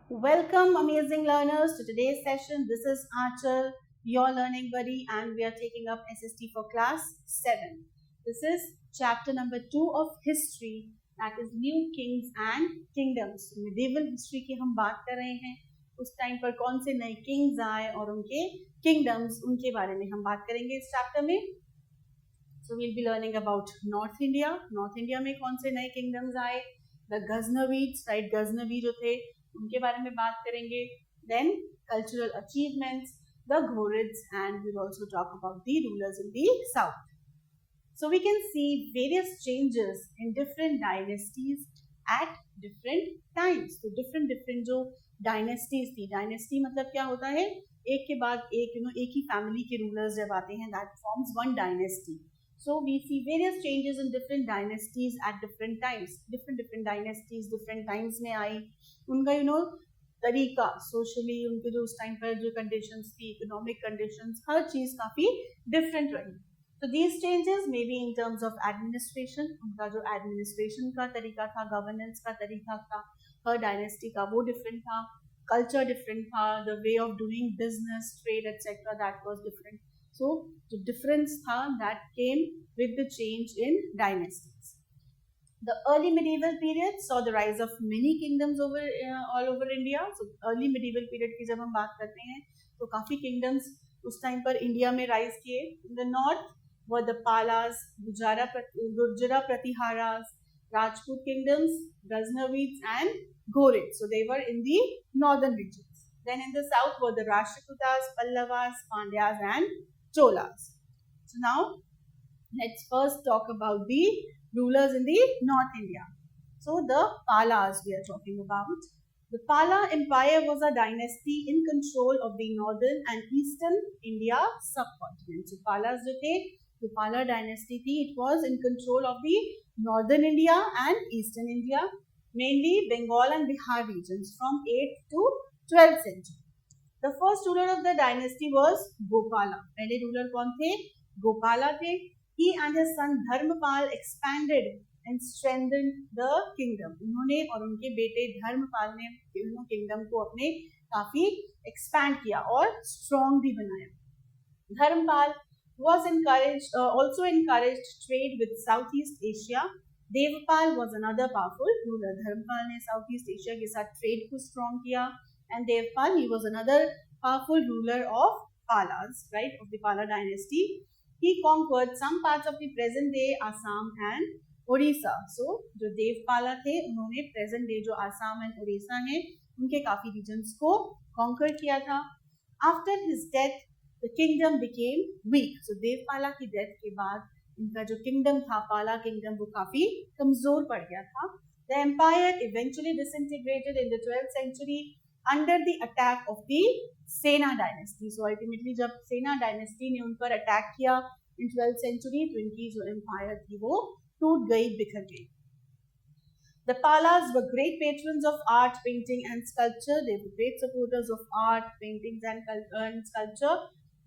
Welcome, amazing learners, to today's session. This is Achal, your learning buddy, and we are taking up SST for class 7. This is chapter number 2 of history, that is New Kings and Kingdoms. Medieval history की हम बात कर रहे हैं. उस time पर कौन से नए किंग्स आए और उनके किंगडम्स, उनके बारे में हम बात करेंगे इस चैप्टर में. So we'll be learning about North India. North India में कौन से नए किंगडम्स आए, the Ghaznavids, right? Ghaznavi जो थे उनके बारे में बात करेंगे. Then cultural achievements, the Ghurids, and we'll also talk about the rulers in the south. So we can see various changes in different dynasties at different times. So different जो dynasties थी, dynasty मतलब क्या होता है, एक के बाद एक एक ही family के rulers जब आते हैं, that forms one dynasty. So we see various changes in different dynasties at different times. Different dynasties different times में आई. उनका तरीका, सोशली उनके जो उस टाइम पर जो कंडीशंस थी, इकोनॉमिक कंडीशंस, हर चीज काफी डिफरेंट रही. So these changes may be in terms of administration. उनका जो एडमिनिस्ट्रेशन का तरीका था, गवर्नेंस का तरीका था, हर डायनेस्टी का वो डिफरेंट था. कल्चर डिफरेंट था, the way of doing business, trade etcetera, that was different. So the difference था that came with the change in dynasties. The early medieval period saw the rise of many kingdoms all over India. So early medieval period की जब हम बात करते हैं तो काफी kingdoms उस टाइम पर इंडिया में rise किए. In the north were the Palas, Gurjara Pratiharas, Rajput kingdoms, Ghaznavids and Ghurids. So they were in the northern regions. Then in the south were the Rashtrakutas, Pallavas, Pandyas and Cholas. So now let's first talk about the rulers in the North India. So the Palas we are talking about. The Pala Empire was a dynasty in control of the northern and eastern India subcontinent. So Palas जो थे, the Pala dynasty थी, it was in control of the northern India and eastern India, mainly Bengal and Bihar regions from 8th to 12th century. The first ruler of the dynasty was Gopala. पहले ruler कौन थे? Gopala थे. He and his son Dharmapal expanded and strengthened the kingdom. उन्होंने और उनके बेटे धर्मपाल ने kingdom को अपने काफी expand किया और strong भी बनाया. Dharmapal was also encouraged trade with Southeast Asia. Devpal was another powerful ruler. Dharmapal ने Southeast Asia के साथ trade को strong किया, and Devpal, he was another powerful ruler of Palas, right, of the Pala dynasty. He conquered some parts of the present day Assam and Orissa. So जो देवपाला थे उन्होंने present day जो Assam and Orissa हैं उनके काफी regions को conquer किया था. After his death, the kingdom became weak. So Devapala की death के बाद इनका जो kingdom था, Pala kingdom, वो काफी कमजोर पड़ गया था. The empire eventually disintegrated in the 12th century under the attack of the Sena dynasty. So ultimately जब Sena dynasty ने उन पर attack किया in 12th century, तो इनकी जो empire थी वो टूट गई, बिखर गई. The Palas were great patrons of art, painting and sculpture. They were great supporters of art, paintings and sculpture.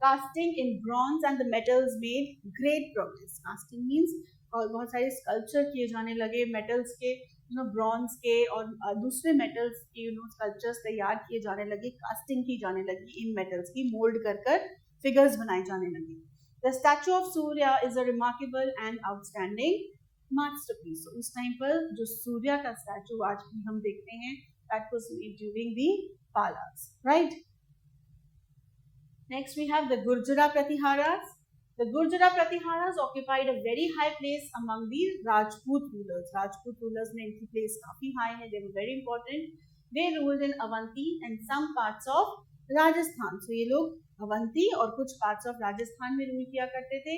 Casting in bronze and the metals made great progress. Casting means बहुत सारे sculpture किए जाने लगे, metals के, bronze के और दूसरे metals की स्कल्पचर्स तैयार किए जाने लगे, कास्टिंग की जाने लगी, इन मेटल्स की मोल्ड कर फिगर्स बनाए जाने लगे. The statue of Surya is a remarkable and outstanding masterpiece. उस टाइम पर जो सूर्य का स्टैचू आज भी हम देखते हैं, that was made during the Palas, right. Next we have the Gurjara Pratiharas. The Gurjara Pratiharas occupied a very high place among the Rajput rulers. Rajput rulers में इनकी place काफी high है. They were very important. They ruled in Avanti and some parts of Rajasthan. So ये लोग अवंती और कुछ parts of Rajasthan में rule किया करते थे.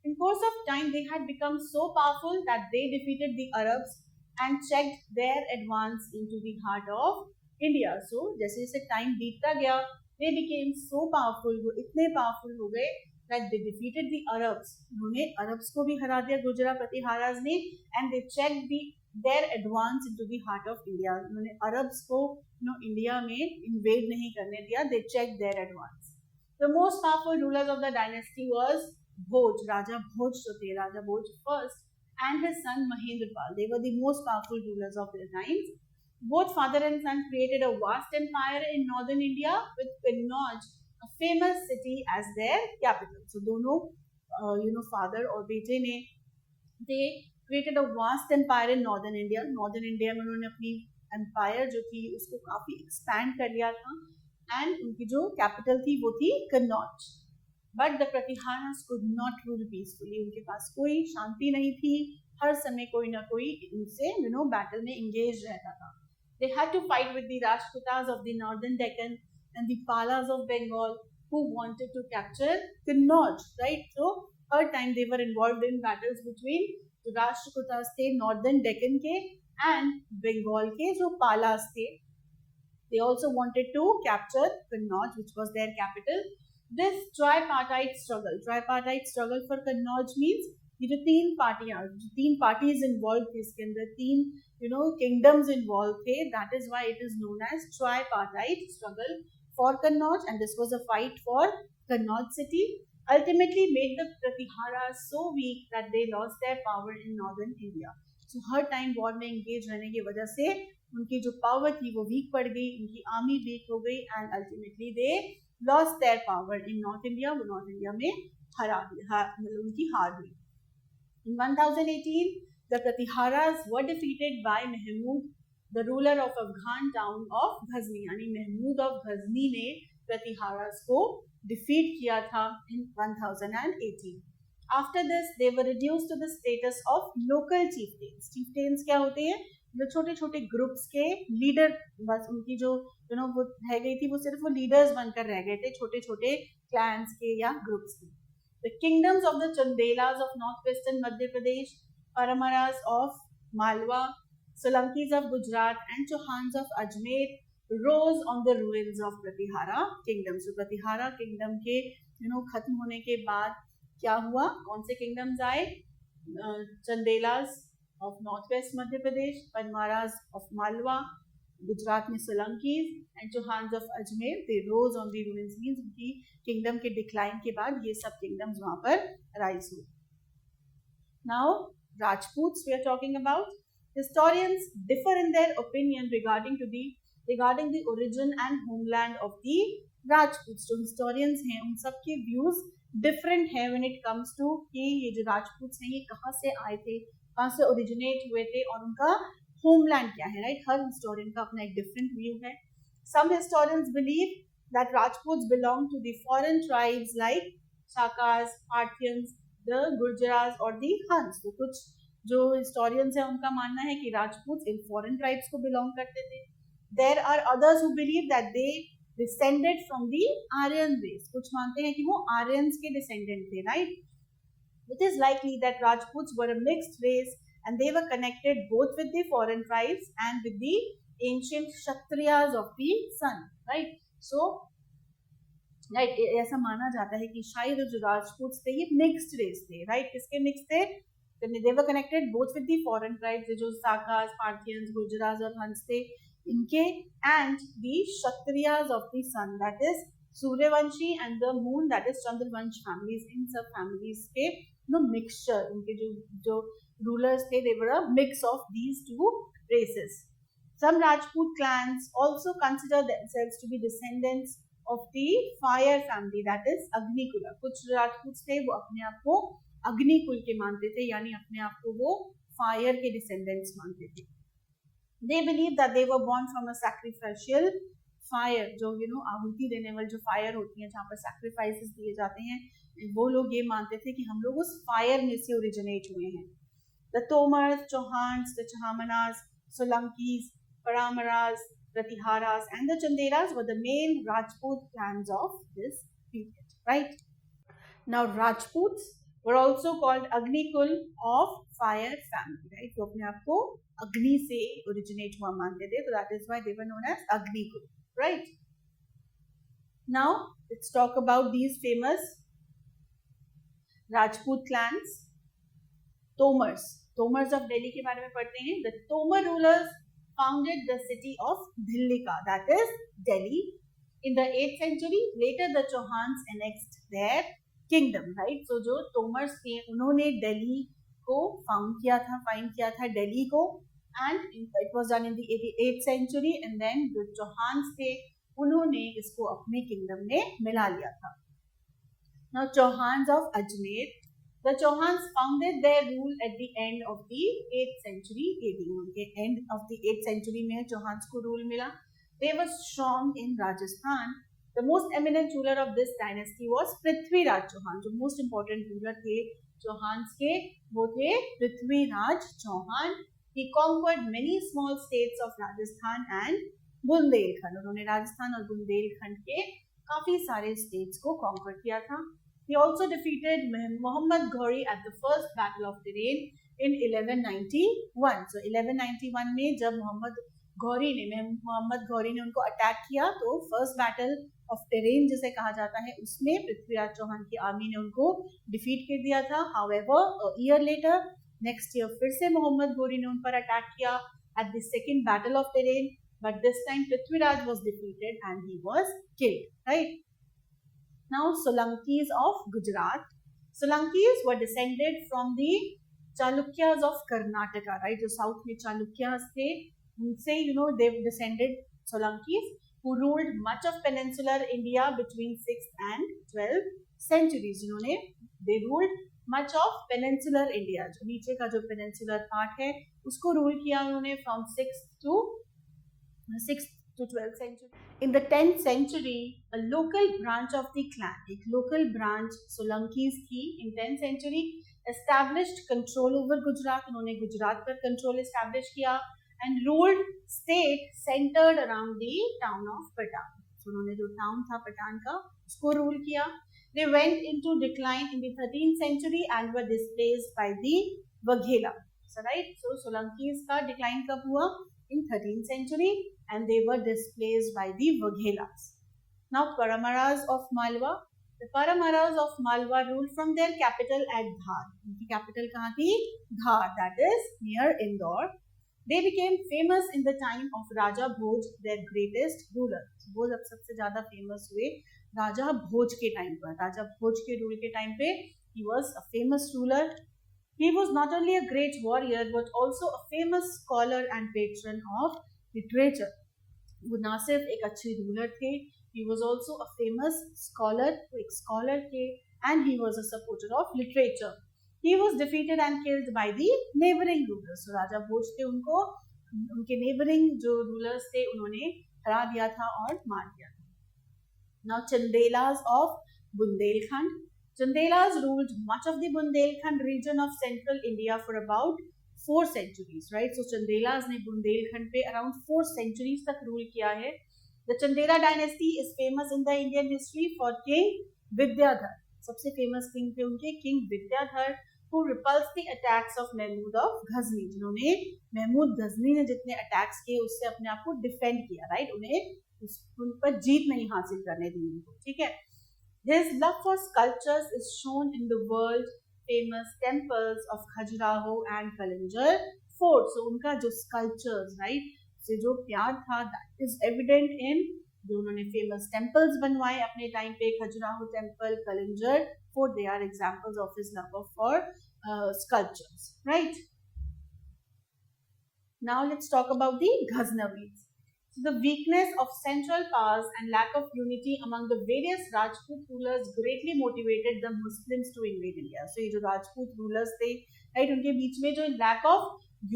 In course of time, they had become so powerful that they defeated the Arabs and checked their advance into the heart of India. So जैसे जैसे time बीतता गया, they became so powerful. वो इतने powerful हो गए that they defeated the Arabs. उन्होंने Arabs को भी हरा दिया गुर्जरा प्रतिहारास ने, and they checked their advance into the heart of India. उन्होंने अरब्स को इंडिया में invade नहीं करने दिया. They checked their advance. The most powerful rulers of the dynasty was Bhoj. Raja Bhoj जो थे, Raja Bhoj first, and his son Mahendrapal. They were the most powerful rulers of their times. Both father and son created a vast empire in northern India with Kannauj, a famous city, as their capital. So दोनों father और बेटे ने they created a vast empire in northern India. Northern India में उन्होंने अपनी empire जो थी उसको काफी expand कर लिया था, and उनकी जो capital थी वो थी Kannauj. But the Pratiharas could not rule peacefully. उनके पास कोई शांति नहीं थी, हर समय कोई ना कोई इनसे battle में engaged रहता था. They had to fight with the Rajputas of the northern Deccan and the Palas of Bengal who wanted to capture Kannauj, right? So her time they were involved in battles between the Rajputas थे northern Deccan के and Bengal के जो Palas थे. They also wanted to capture Kannauj, which was their capital. This tripartite struggle for Kannauj means ये जो तीन parties involved थे इसके अंदर, तीन kingdoms involved थे, that is why it is known as tripartite struggle for Kannauj, and this was a fight for Kannauj city. Ultimately made the Pratiharas so weak that they lost their power in northern India. So her time war में engage रहने की वजह से उनकी जो power थी वो weak पड़ गई, उनकी army weak हो गई, and ultimately they lost their power in North India. वो North India में उनकी हार हुई. In 1018, the Pratiharas were defeated by Mahmud, the ruler of Afghan town of Ghazni. यानी महमूद of Ghazni ने Pratiharas को defeat किया था in 1018. After this, they were reduced to the status of local chieftains. Chieftains क्या होते हैं? जो छोटे छोटे ग्रुप्स के लीडर, बस उनकी जो वो रह गई थी, वो सिर्फ वो लीडर्स बनकर रह गए थे, छोटे छोटे क्लैंस के या ग्रुप्स के. The kingdoms of the Chandelas of northwestern Madhya Pradesh, Paramaras of Malwa, Solankis of Gujarat, and Chauhans of Ajmer rose on the ruins of Pratihara kingdom. So Pratihara kingdom के खत्म होने के बाद क्या हुआ? कौन से किंगडम्स आए? Chandelas of northwest Madhya Pradesh, Parmaras of Malwa, Gujarat में Solankis, and Chauhans of Ajmer. They rose on the ruins means उनकी किंगडम के डिक्लाइन के बाद ये सब किंगडम्स वहां पर राइज हुए. Now Rajputs we are talking about. Historians differ in their opinion regarding the origin and homeland of the Rajputs. जो हिस्टोरियंस हैं उन सब के व्यूज डिफरेंट है व्हेन इट कम्स टू कि ये जो राजपूत्स हैं ये कहाँ से आए थे, कहाँ से ओरिजिनेट हुए थे और उनका होमलैंड क्या है, राइट? हर हिस्टोरियन का अपना एक डिफरेंट व्यू है. Some historians believe that Rajputs belong to the foreign tribes like Shakas, Parthians, the Gurjaras और द हंस. तो कुछ जो हिस्टोरियंस है उनका मानना है कि राजपूत इन फॉरेन ट्राइब्स को बिलोंग करते थे. There are others who believe that they descended from the Aryan race. कुछ मानते हैं कि वो आर्यंस के डिसेंडेंट थे, right? It is likely that Rajputs were a mixed race and they were connected both with the foreign tribes and with the ancient Kshatriyas of the sun, right? So, right, ऐसा माना जाता है कि शायद जो राजपूत थे ये मिक्स्ड रेस थे, राइट? किसके मिक्स थे? They were connected both with the foreign tribes, जो साकास, पार्थियंस, गुर्जरास और हंस थे इनके, and the Kshatriyas of the sun, that is Suryavanshi, and the moon, that is Chandravansh families. इन सब families के mixture, उनके जो rulers थे, they were a mix of these two races. Some Rajput clans also consider themselves to be descendants of the fire family, that is Agnikula. कुछ राजपूत थे वो अपने आप को अग्निकुल के मानते थे, यानी अपने आप को वो फायर के डिसेंडेंट्स मानते थे. They believe that they were born from a sacrificial fire, जो आहुति देने वाली जो फायर होती है जहाँ पर सैक्रिफाइसेस दिए जाते हैं, वो लोग ये मानते थे कि हम लोग उस फायर में से ओरिजिनेट हुए हैं. The Tomars, Chauhans, the Chahamanas, Solankis, Paramaras, Pratiharas, and the Chandelas were the main Rajput clans of this period, right? Now Rajputs were also called Agnikul of fire family, right? तो अपने आप को अग्नि से originate हुआ मानते थे, तो that is why they were known as Agnikul, right? Now let's talk about these famous Rajput clans. Tomars of Delhi के बारे में पढ़ते हैं. The Tomar rulers founded the city of Dhillika, that is Delhi, in the 8th century. Later the Chauhans annexed their kingdom, right? So जो Tomars थे उन्होंने दिल्ली को found किया था, दिल्ली को, and it was done in the 8th century, and then जो चौहान्स थे उन्होंने इसको अपने किंगडम में मिला लिया था. Now Chauhans of Ajmer, the Chauhans founded their rule at the end of the 8th century AD. उनके end of the 8th century में Chauhans को rule मिला. They were strong in Rajasthan. The most eminent ruler of this dynasty was Prithviraj Chauhan. जो most important ruler थे Chauhans के वो थे Prithviraj Chauhan. He conquered many small states of Rajasthan and Bundelkhand. उन्होंने राजस्थान और बुंदेलखंड के काफी सारे states को conquer किया था. He also defeated Muhammad Ghori at the first battle of Tarain in 1191. So 1191 में जब मोहम्मद घौरी ने उनको अटैक किया तो फर्स्ट बैटल ऑफ टेरेन जिसे कहा जाता है उसमें पृथ्वीराज चौहान की आर्मी ने उनको डिफीट कर दिया था. However, a year later, next year फिर से मोहम्मद घौरी ने उन पर अटैक किया at the second battle of Tarain, but this time Prithviraj was defeated and he was killed. Right? Now Solankis of Gujarat. Solankis were descended from the Chalukyas of Karnataka, right? जो south में चालुक्यास थे उनसे they've descended Solankis who ruled much of peninsular India between 6th and 12th centuries. they ruled much of peninsular India, जो नीचे का जो peninsular part है उसको rule किया उन्होंने from 6th to 12th century. In the 10th century, a local branch of the clan, एक local branch Solankis थी in 10th century, established control over Gujarat. उन्होंने गुजरात पर control establish किया and ruled state centered around the town of Patan. So उन्होंने जो town था पठान का उसको rule किया. They went into decline in the 13th century and were displaced by the Waghela. So right, so Solankis का decline कब हुआ? In 13th century, and they were displaced by the Vaghelas. Now Paramaras of Malwa. The Paramaras of Malwa ruled from their capital at Dhar. उनकी capital कहाँ थी? Dhar, that is near Indore. They became famous in the time of Raja Bhoj, their greatest ruler. वो जब सबसे ज़्यादा famous हुए राजा भोज के time पर. राजा भोज के रूल के टाइम पे he was a famous ruler. He was not only a great warrior but also a famous scholar and patron of literature. वो ना सिर्फ एक अच्छे रूलर थे, he was also a famous scholar, एक स्कॉलर थे, and he was a supporter of literature. He was defeated and killed by the neighboring rulers. So राजा भोज थे उनको उनके neighboring जो rulers थे उन्होंने हरा दिया था और मार दिया था. Now Chandelas of Bundelkhand. Chandelas ruled much of the Bundelkhand region of central India for about 4 centuries, right? So Chandelas ने बुंदेलखंड पे around 4 centuries तक rule किया है. The Chandela dynasty is famous in the Indian history for King Vidyadhar. सबसे famous king थे उनके King Vidyadhar, who repulsed the attacks of Mahmud of Ghazni. जिन्होंने महमूद गजनी ने जितने attacks किए उससे अपने आप को defend किया, right? उन पर जीत नहीं हासिल करने दी उनको, ठीक है? His love for sculptures is shown in the world famous temples of Khajuraho and Kalinjar Fort. So उनका जो sculptures, right, से जो प्यार था, that is evident in जो उन्होंने famous temples बनवाए अपने टाइम पे, Khajuraho temple, Kalinjar Fort. They are examples of his love for sculptures, right? Now let's talk about the Ghaznavids. So the weakness of central powers and lack of unity among the various Rajput rulers greatly motivated the Muslims to invade India. So ये जो Rajput rulers थे, right, उनके बीच में जो lack of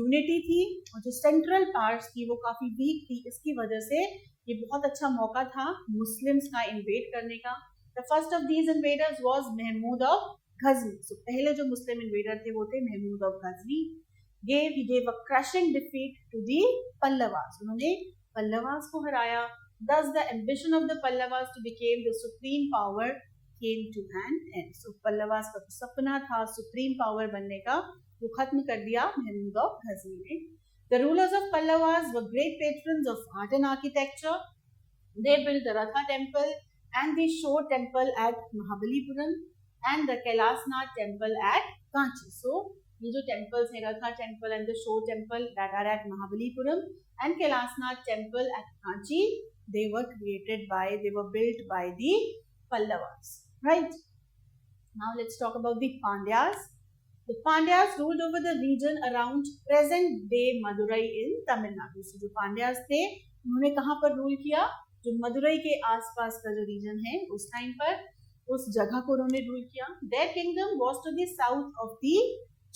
unity थी और जो central powers थी वो काफी weak थी, इसकी वजह से ये बहुत अच्छा मौका था Muslims का invade करने का. The first of these invaders was Mahmud of Ghazni. So पहले जो Muslim invader थे वो थे Mahmud of Ghazni. He gave a crushing defeat to the Pallavas. उन्होंने Pallavas को हराया. Thus the ambition of the Pallavas to become the supreme power came to an end. So Pallavas का सपना था supreme power बनने का, वो खत्म कर दिया महमूद of Ghazni ने. The rulers of Pallavas were great patrons of art and architecture. They built the Ratha temple and the Shore temple at Mahabalipuram and the Kailasnath temple at Kanchi. So ये जो temples हैं, Ratha temple and the Shore temple that are at Mahabalipuram and Kailasnath temple at Kanchi, they were built by the Pallavas, right? Now let's talk about the Pandyas. The Pandyas ruled over the region around present-day Madurai in Tamil Nadu. So जो पांड्यास थे उन्होंने कहाँ पर rule किया? जो मदुरई के आसपास का जो रीजन है उस टाइम पर उस जगह को उन्होंने रूल किया. Their kingdom was to the south of the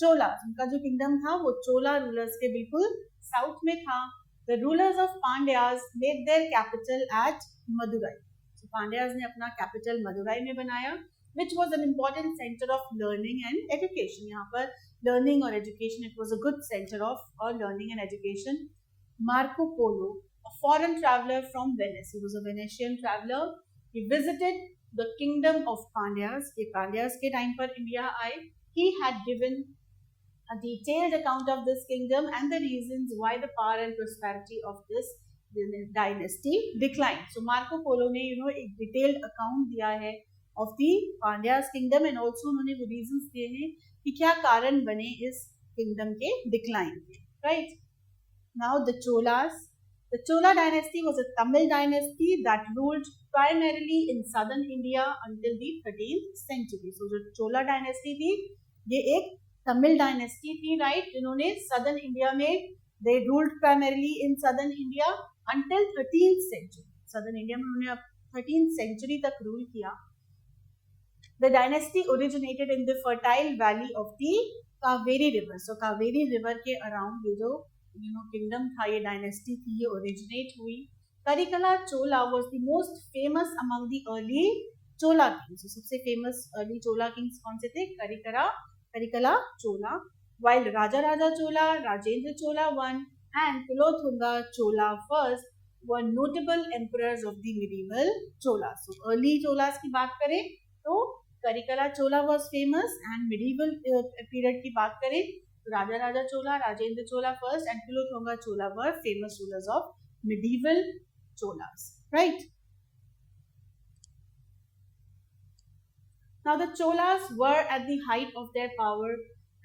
Cholas. उनका जो किंगडम था वो चोला रूलर्स के बिल्कुल साउथ में था. The rulers of Pandyas made their capital at Madurai. So Pandyas ने अपना कैपिटल मदुराई में बनाया, which was an important center of learning and education. यहाँ पर learning और education, it was a good center of learning and education. Marco Polo, a foreign traveler from Venice, he was a Venetian traveler. He visited the kingdom of Pandyas. ये Pandyas के time पर India आए. He had given a detailed account of this kingdom and the reasons why the power and prosperity of this dynasty declined. So Marco Polo ने एक detailed account दिया है of the Pandyas kingdom and also उन्होंने वो reasons दिए हैं कि क्या कारण बने इस kingdom के decline के. Right? Now the Cholas. The Chola dynasty was a Tamil dynasty that ruled primarily in southern India until the 13th century. So जो Chola dynasty थी ये एक तमिल डायनेस्टी थी, राइट, जिन्होंने सदर्न इंडिया में they ruled primarily in southern India until 13th century. Southern India में उन्होंने 13th century तक रूल किया. The dynasty originated in the fertile valley of the Kaveri river. So Kaveri river के अराउंड ये जो किंगडम था, ये डायनेस्टी थी, ये ओरिजिनेट हुई. Karikala Chola was the most famous among the early Chola kings. सबसे फेमस अर्ली चोला किंग्स कौन से थे? Karikala Chola, while Rajaraja Chola, Rajendra Chola I and Kulothunga Chola I were notable emperors of the medieval Cholas. So early Cholas की बात करें तो Karikala Chola was famous and medieval period की बात करें तो Rajaraja Chola, Rajendra Chola I and Kulothunga Chola were famous rulers of medieval Cholas. Right? Now the Cholas were at the height of their power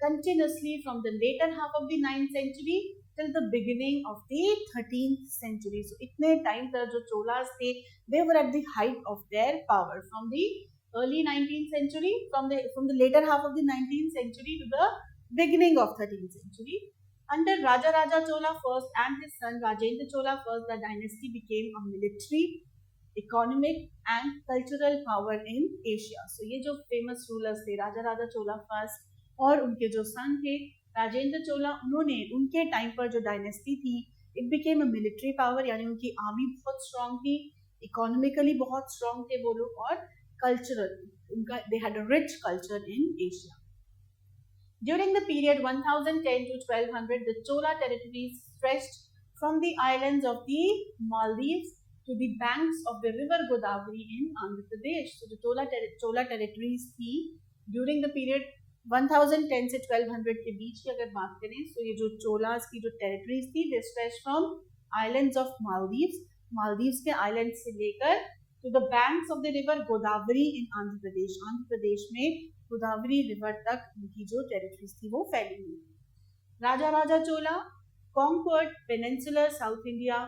continuously from the later half of the 9th century till the beginning of the 13th century. So इतने time तक जो Cholas थे, they were at the height of their power from the early 19th century, from the later half of the 19th century to the beginning of 13th century. Under Rajaraja Chola I and his son Rajendra Chola I, the dynasty became a military, economic and cultural power in Asia. So ये जो famous rulers थे राजा चोला first और उनके जो सन थे राजेंद्र चोला, उन्होंने उनके time पर जो डायनेस्टी थी it became a military power, यानी उनकी आर्मी बहुत स्ट्रांग थी, इकोनॉमिकली बहुत स्ट्रांग थे वो लोग, और कल्चरल उनका they had a rich culture in Asia. During the period 1010 to 1200, the Chola territories stretched from the islands of the Maldives to the banks of the river Godavari in Andhra Pradesh. So the Chola territories थी during the period 1010 से 1200 के बीच की अगर बात करें, so ये जो चोलास की जो territories थी, they stretched from islands of Maldives के islands से लेकर to the banks of the river Godavari in Andhra Pradesh. Andhra Pradesh में गोदावरी रिवर तक उनकी जो territories थी वो फैली हुई. राजा चोला conquered peninsular South India.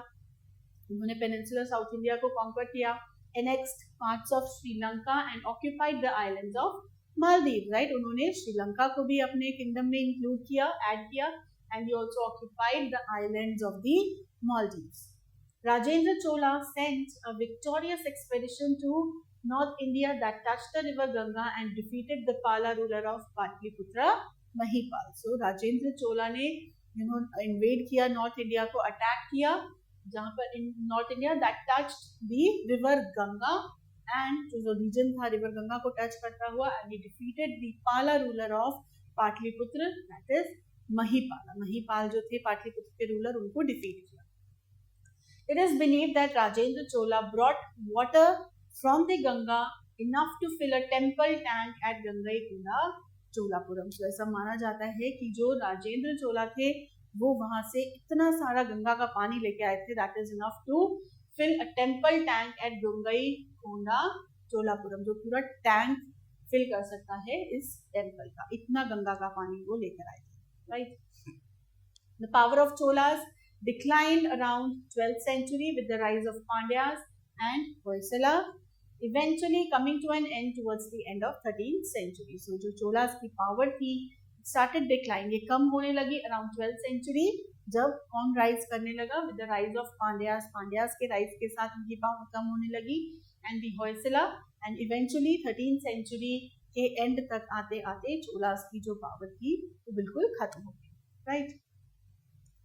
उन्होंने पेनिनसुलर साउथ इंडिया को कॉन्कर किया, annexed parts of Sri Lanka and occupied the islands of Maldives. Right, उन्होंने श्रीलंका को भी अपने किंगडम में इंक्लूड किया, ऐड किया, and he also occupied the islands of the Maldives. Rajendra Chola sent a victorious expedition to North India that touched the river Ganga and defeated the Pala ruler of Patliputra, Mahipal. So Rajendra Chola ने invade किया, north India को attack किया, जहाँ पर in north India that touched the river Ganga, and जो region था river Ganga को touch करता हुआ, and he defeated the Pala ruler of Pataliputra, that is Mahipal. Mahipal जो थे पाटलिपुत्र के रूलर, उनको डिफीट किया. It is believed that Rajendra Chola brought water from the Ganga enough to fill a temple tank at Gangaikonda Cholapuram. तो ऐसा माना जाता है कि जो राजेंद्र चोला थे वो वहां से इतना सारा गंगा का पानी लेके आए थे, that is enough to fill a temple tank at Gangaikonda Cholapuram. जो पूरा टैंक फिल कर सकता है इस टेम्पल का, इतना गंगा का पानी वो लेकर आए थे. Right. The power of Cholas declined around 12th century with the rise of Pandyas and Hoysala, eventually coming to an end towards the end of 13th century. So जो चोलास की पावर थी started decline, ये कम होने लगी अराउंड 12th century, जब कौन rise करने लगा, with the rise of Pandyas के राइज के साथ उनकी पावर कम होने लगी, and the Hoysala, and eventually 13th century के एंड तक आते आते चोलास की जो पावर थी वो बिल्कुल खत्म हो गई, right.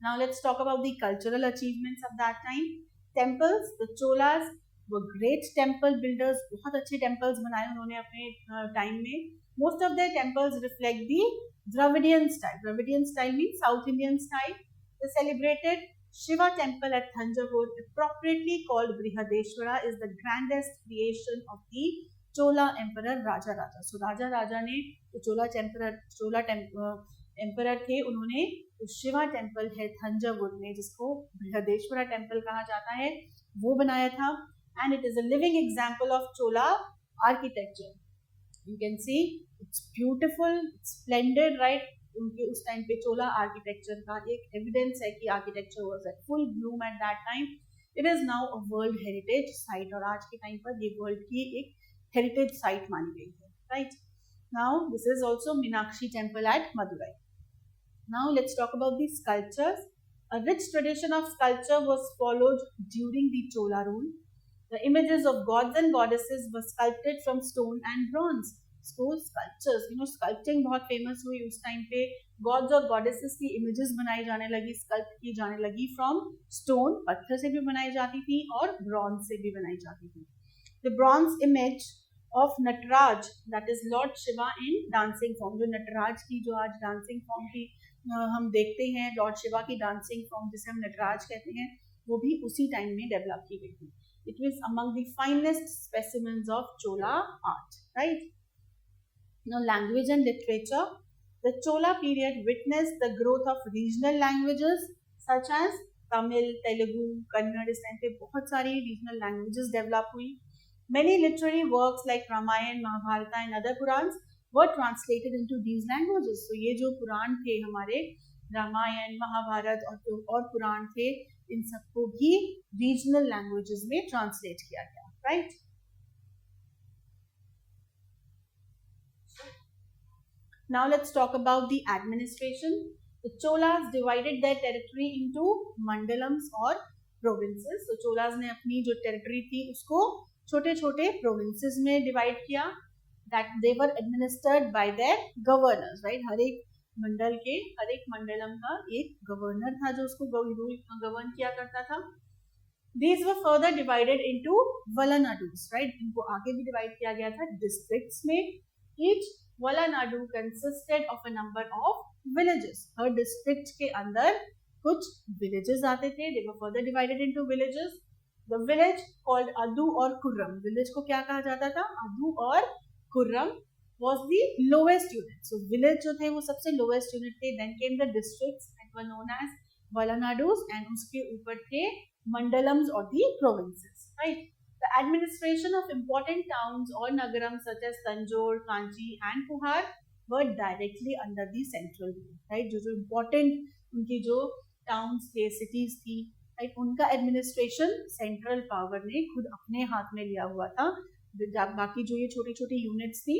Now let's talk about the cultural achievements of that time. Temples, the Cholas वो ग्रेट टेम्पल बिल्डर्स, बहुत अच्छे टेम्पल्स बनाए उन्होंने अपने टाइम में। Most of the temples reflect the Dravidian style. Dravidian style mean south Indian style. The celebrated Shiva temple at Thanjavur, appropriately called Brihadeshwara, is the grandest creation of the Chola emperor Raja Raja. So Raja Raja ने जो Chola emperor थे, उन्होंने Shiva temple है थंजावुर में, जिसको Brihadeeswara temple कहा जाता है, वो बनाया था। And it is a living example of Chola architecture. You can see it's beautiful, splendid, right. उनके उस टाइम पे चोला आर्किटेक्चर का एक एविडेंस है कि architecture was at full Bloom eight that time. It is now a world heritage site, और आज के टाइम पर ये वर्ल्ड की एक हेरिटेज साइट मानी गई है, right. Now this is also Meenakshi temple at Madurai. Now let's talk about the sculptures. A rich tradition of sculpture was followed during the Chola rule. The images of gods and goddesses were sculpted from stone and bronze. So sculptures, sculpting बहुत famous हुई उस time पे। gods और goddesses की images बनाई जाने लगी, sculpt की जाने लगी from stone, पत्थर से भी बनाई जाती थी और bronze से भी बनाई जाती थी। The bronze image of Nataraj, that is Lord Shiva in dancing form, जो नटराज की जो आज dancing form की हम देखते हैं, लॉर्ड शिवा की डांसिंग फॉर्म जिसे हम नटराज कहते हैं, वो भी उसी टाइम में डेवलप की गई थी। It was among the finest specimens of Chola art, right. Now language and literature. The Chola period witnessed the growth of regional languages such as Tamil, Telugu, Kannada. इस टाइम पे बहुत सारी रीजनल लैंग्वेजेस डेवलप हुई। Many literary works like Ramayana, Mahabharata and other Puranas were translated into these languages. So ये जो पुराण थे हमारे, रामायण, महाभारत और पुराण थे, इन सबको भी रीजनल लैंग्वेजेस में ट्रांसलेट किया गया, right. Now let's talk about the administration. The Cholas divided their territory into mandalams or provinces. So Cholas ने अपनी जो territory थी उसको छोटे छोटे provinces में divide किया, that they were administered by their governors, right? हर एक मंडल के, हर एक मंडलम का एक गवर्नर था जो उसको गवर्न किया करता था। These were further divided into Valanadus, right? इनको आगे भी डिवाइड किया गया था districts में। Each Valanadu consisted of a number of villages. Her district के अंदर कुछ villages आते थे। They were further divided into villages. The village called Adu or Kurram. Village को क्या कहा जाता था? Adu और Kurram was the lowest unit. So village जो थे वो सबसे lowest unit थे. Then came the districts that were known as Valanadus, and उसके ऊपर थे mandalams or the provinces, right? The administration of important towns or nagarams such as Tanjore, Kanchi and Puhar were directly under the central rule, right? जो important उनकी जो towns थे, cities थी, right? उनका administration central power ने खुद अपने हाथ में लिया हुआ था। बाकी जो ये छोटी छोटी यूनिट्स थी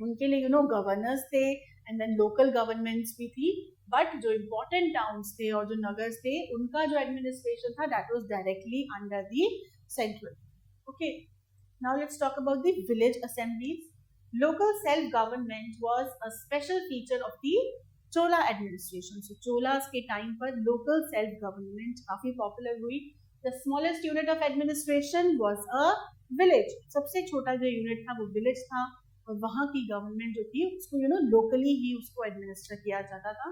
उनके लिए गवर्नर्स थे, एंड देन लोकल गवर्नमेंट्स भी थी, बट जो इम्पोर्टेंट टाउन्स थे और जो नगर्स थे उनका जो एडमिनिस्ट्रेशन था that was directly under the central. Okay, now let's talk about the village assemblies. Local self government was a special feature of the Chola administration. So Cholas के टाइम पर लोकल सेल्फ गवर्नमेंट काफी पॉपुलर हुई। The smallest unit of administration was a village. सबसे छोटा जो unit था वो village था, और वहाँ की गवर्नमेंट जो थी उसको लोकली ही उसको एडमिनिस्टर किया जाता था।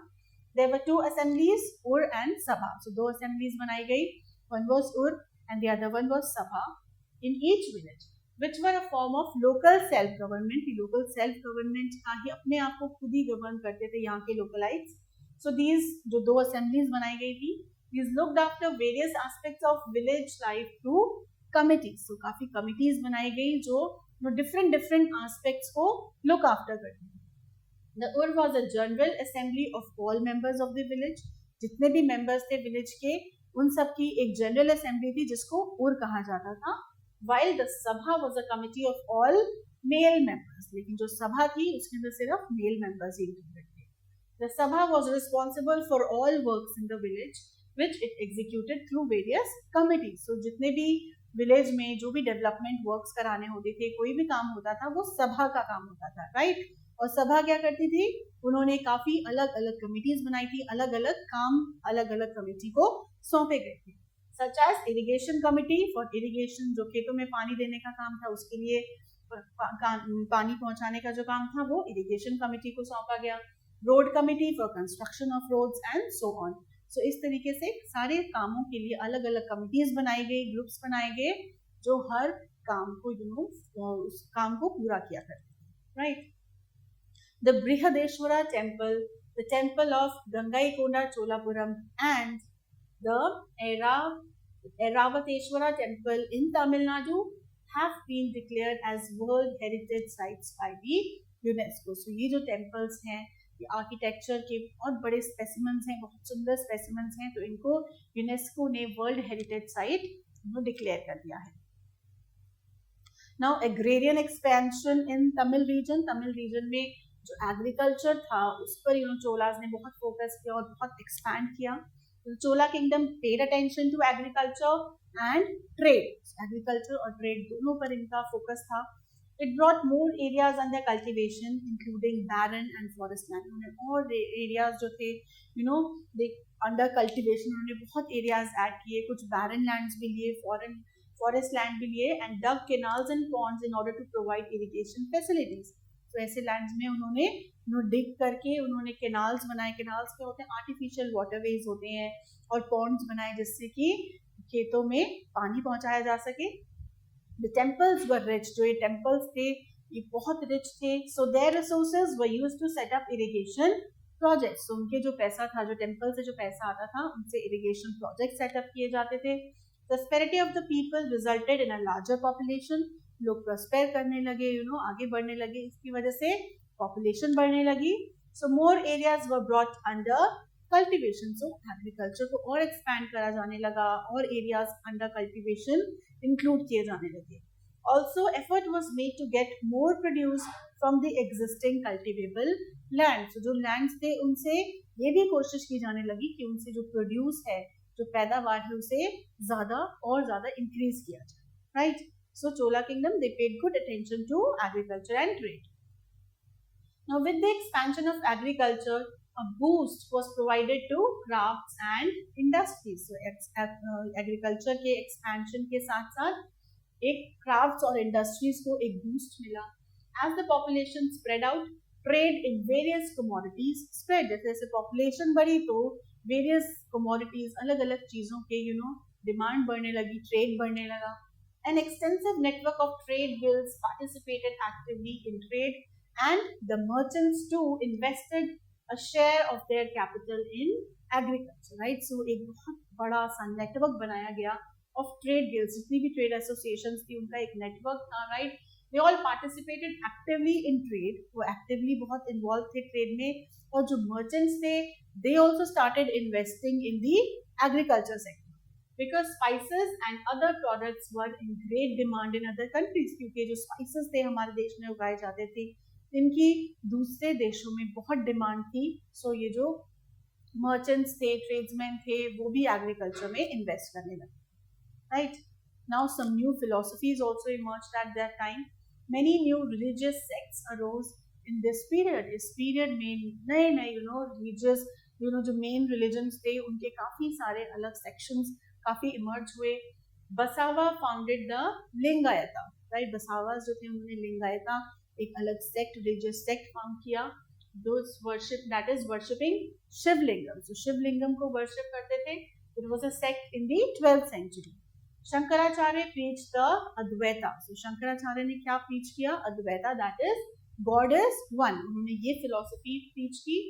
There were two assemblies, Ur and Sabha. So दो assemblies बनाई गई, one was Ur and the other one was Sabha in each village, which were a form of local self government. Local self government का ही अपने आप को खुद ही govern करते थे यहाँ के लोकलाइट्स। So these जो दो assemblies बनाई गई थी, these looked after various aspects of village life through committees. So काफी committees बनाई गई जो different aspects को look after करती हैं। The Ur was a general assembly of all members of the village. जितने भी members थे village के, उन सब की एक general assembly थी जिसको Ur कहा जाता था। While the Sabha was a committee of all male members. लेकिन जो सभा थी उसके अंदर सिर्फ male members ही included थे। The Sabha was responsible for all works in the village which it executed through various committees. So जितने भी विलेज में जो भी डेवलपमेंट वर्क्स कराने होते थे, कोई भी काम होता था, वो सभा का काम होता था, राइट। और सभा क्या करती थी, उन्होंने काफी अलग अलग कमिटीज बनाई थी, अलग अलग काम अलग अलग कमेटी को सौंपे गए थे। Such as irrigation committee for irrigation, जो खेतों में पानी देने का काम था, उसके लिए पानी पहुंचाने का जो काम था वो इरिगेशन कमिटी को सौंपा गया। Road committee for construction of roads and so on. So इस तरीके से सारे कामों के लिए अलग अलग कमिटीज बनाई गई, ग्रुप्स बनाए गए, जो हर काम को उस काम को पूरा किया करते थे, right. The Brihadeeswara temple, the temple of Gangaikonda Cholapuram and the Eravateshwara temple in Tamil Nadu have been declared as World Heritage Sites by the UNESCO. So ये जो temples हैं, ये आर्किटेक्चर के बहुत बड़े स्पेसिमेंस हैं, बहुत सुंदर स्पेसिमेंस हैं, तो इनको यूनेस्को ने वर्ल्ड हेरिटेज साइट डिक्लेयर कर दिया है। Now agrarian expansion in Tamil region में जो एग्रीकल्चर था उस पर चोलाज ने बहुत फोकस किया और बहुत एक्सपैंड किया। Chola kingdom paid attention to agriculture and trade, agriculture और ट्रेड दोनों पर इनका फोकस था। It brought more areas under cultivation, including barren and forest land. उन्होंने और areas जो थे, under cultivation उन्होंने बहुत areas add किए, कुछ barren lands भी लिए, forest land भी लिए, and dug canals and ponds in order to provide irrigation facilities. तो ऐसे lands में उन्होंने dig करके उन्होंने canals बनाए। canals क्या होते हैं, artificial waterways होते हैं, और ponds बनाए जिससे कि खेतों में पानी पहुंचाया जा सके। The temples were rich, जो ये temples थे ये बहुत rich थे, so their resources were used to set up irrigation projects. So उनके जो पैसा था, जो temple से जो पैसा आता था, उनसे irrigation projects set up किए जाते थे। Prosperity of the people resulted in a larger population. लोग prosper करने लगे, आगे बढ़ने लगे, इसकी वजह से population बढ़ने लगी। So more areas were brought under cultivation. So agriculture को और expand करा जाने लगा, और areas under cultivation include किए जाने लगे। Also, effort was made to get more produce from the existing cultivable land. So जो lands थे उनसे ये भी कोशिश की जाने लगी कि उनसे जो produce है, जो पैदावार है, उसे ज़्यादा और ज़्यादा increase किया जाए, right? So Chola Kingdom they paid good attention to agriculture and trade. Now with the expansion of agriculture, a boost was provided to crafts and industries. So agriculture के expansion के साथ साथ एक crafts और industries को एक boost मिला। As the population spread out, trade in various commodities spread. जैसे population बढ़ी तो various commodities अलग अलग चीजों के demand बढ़ने लगी, trade बढ़ने लगा। An extensive network of trade guilds participated actively in trade, and the merchants too invested a share of their capital in agriculture, right? So एक बहुत बड़ा सा network बनाया गया of trade guilds, जितनी भी trade associations थी उनका एक network था, right? They all participated actively in trade, वो actively बहुत involved थे trade में, और जो merchants थे they also started investing in the agriculture sector because spices and other products were in great demand in other countries, क्योंकि जो spices थे हमारे देश में उगाए जाते थे इनकी दूसरे देशों में बहुत डिमांड थी। सो ये जो मर्चेंट्स थे, ट्रेड्समैन थे, वो भी एग्रीकल्चर में इन्वेस्ट करने लगे, right. Now some new philosophies also emerged at that time. Many new religious sects arose in this period. इस पीरियड में नए नए रिलीजियस जो मेन रिलीजन्स थे उनके काफी सारे अलग सेक्शंस काफी इमर्ज हुए। Basava founded the Lingayata, right. Basavas जो थे उन्होंने लिंगायता एक अलग सेक्ट, रिलीजियस सेक्ट फाउंड किया। Those worship, that is worshipping Shivalingam. So Shivalingam को वर्शिप करते थे। It was a sect in the 12th century. Shankaracharya preached the Advaita. So Shankaracharya ने क्या preach किया? Advaita, that is God is one. उन्होंने ये philosophy preach की।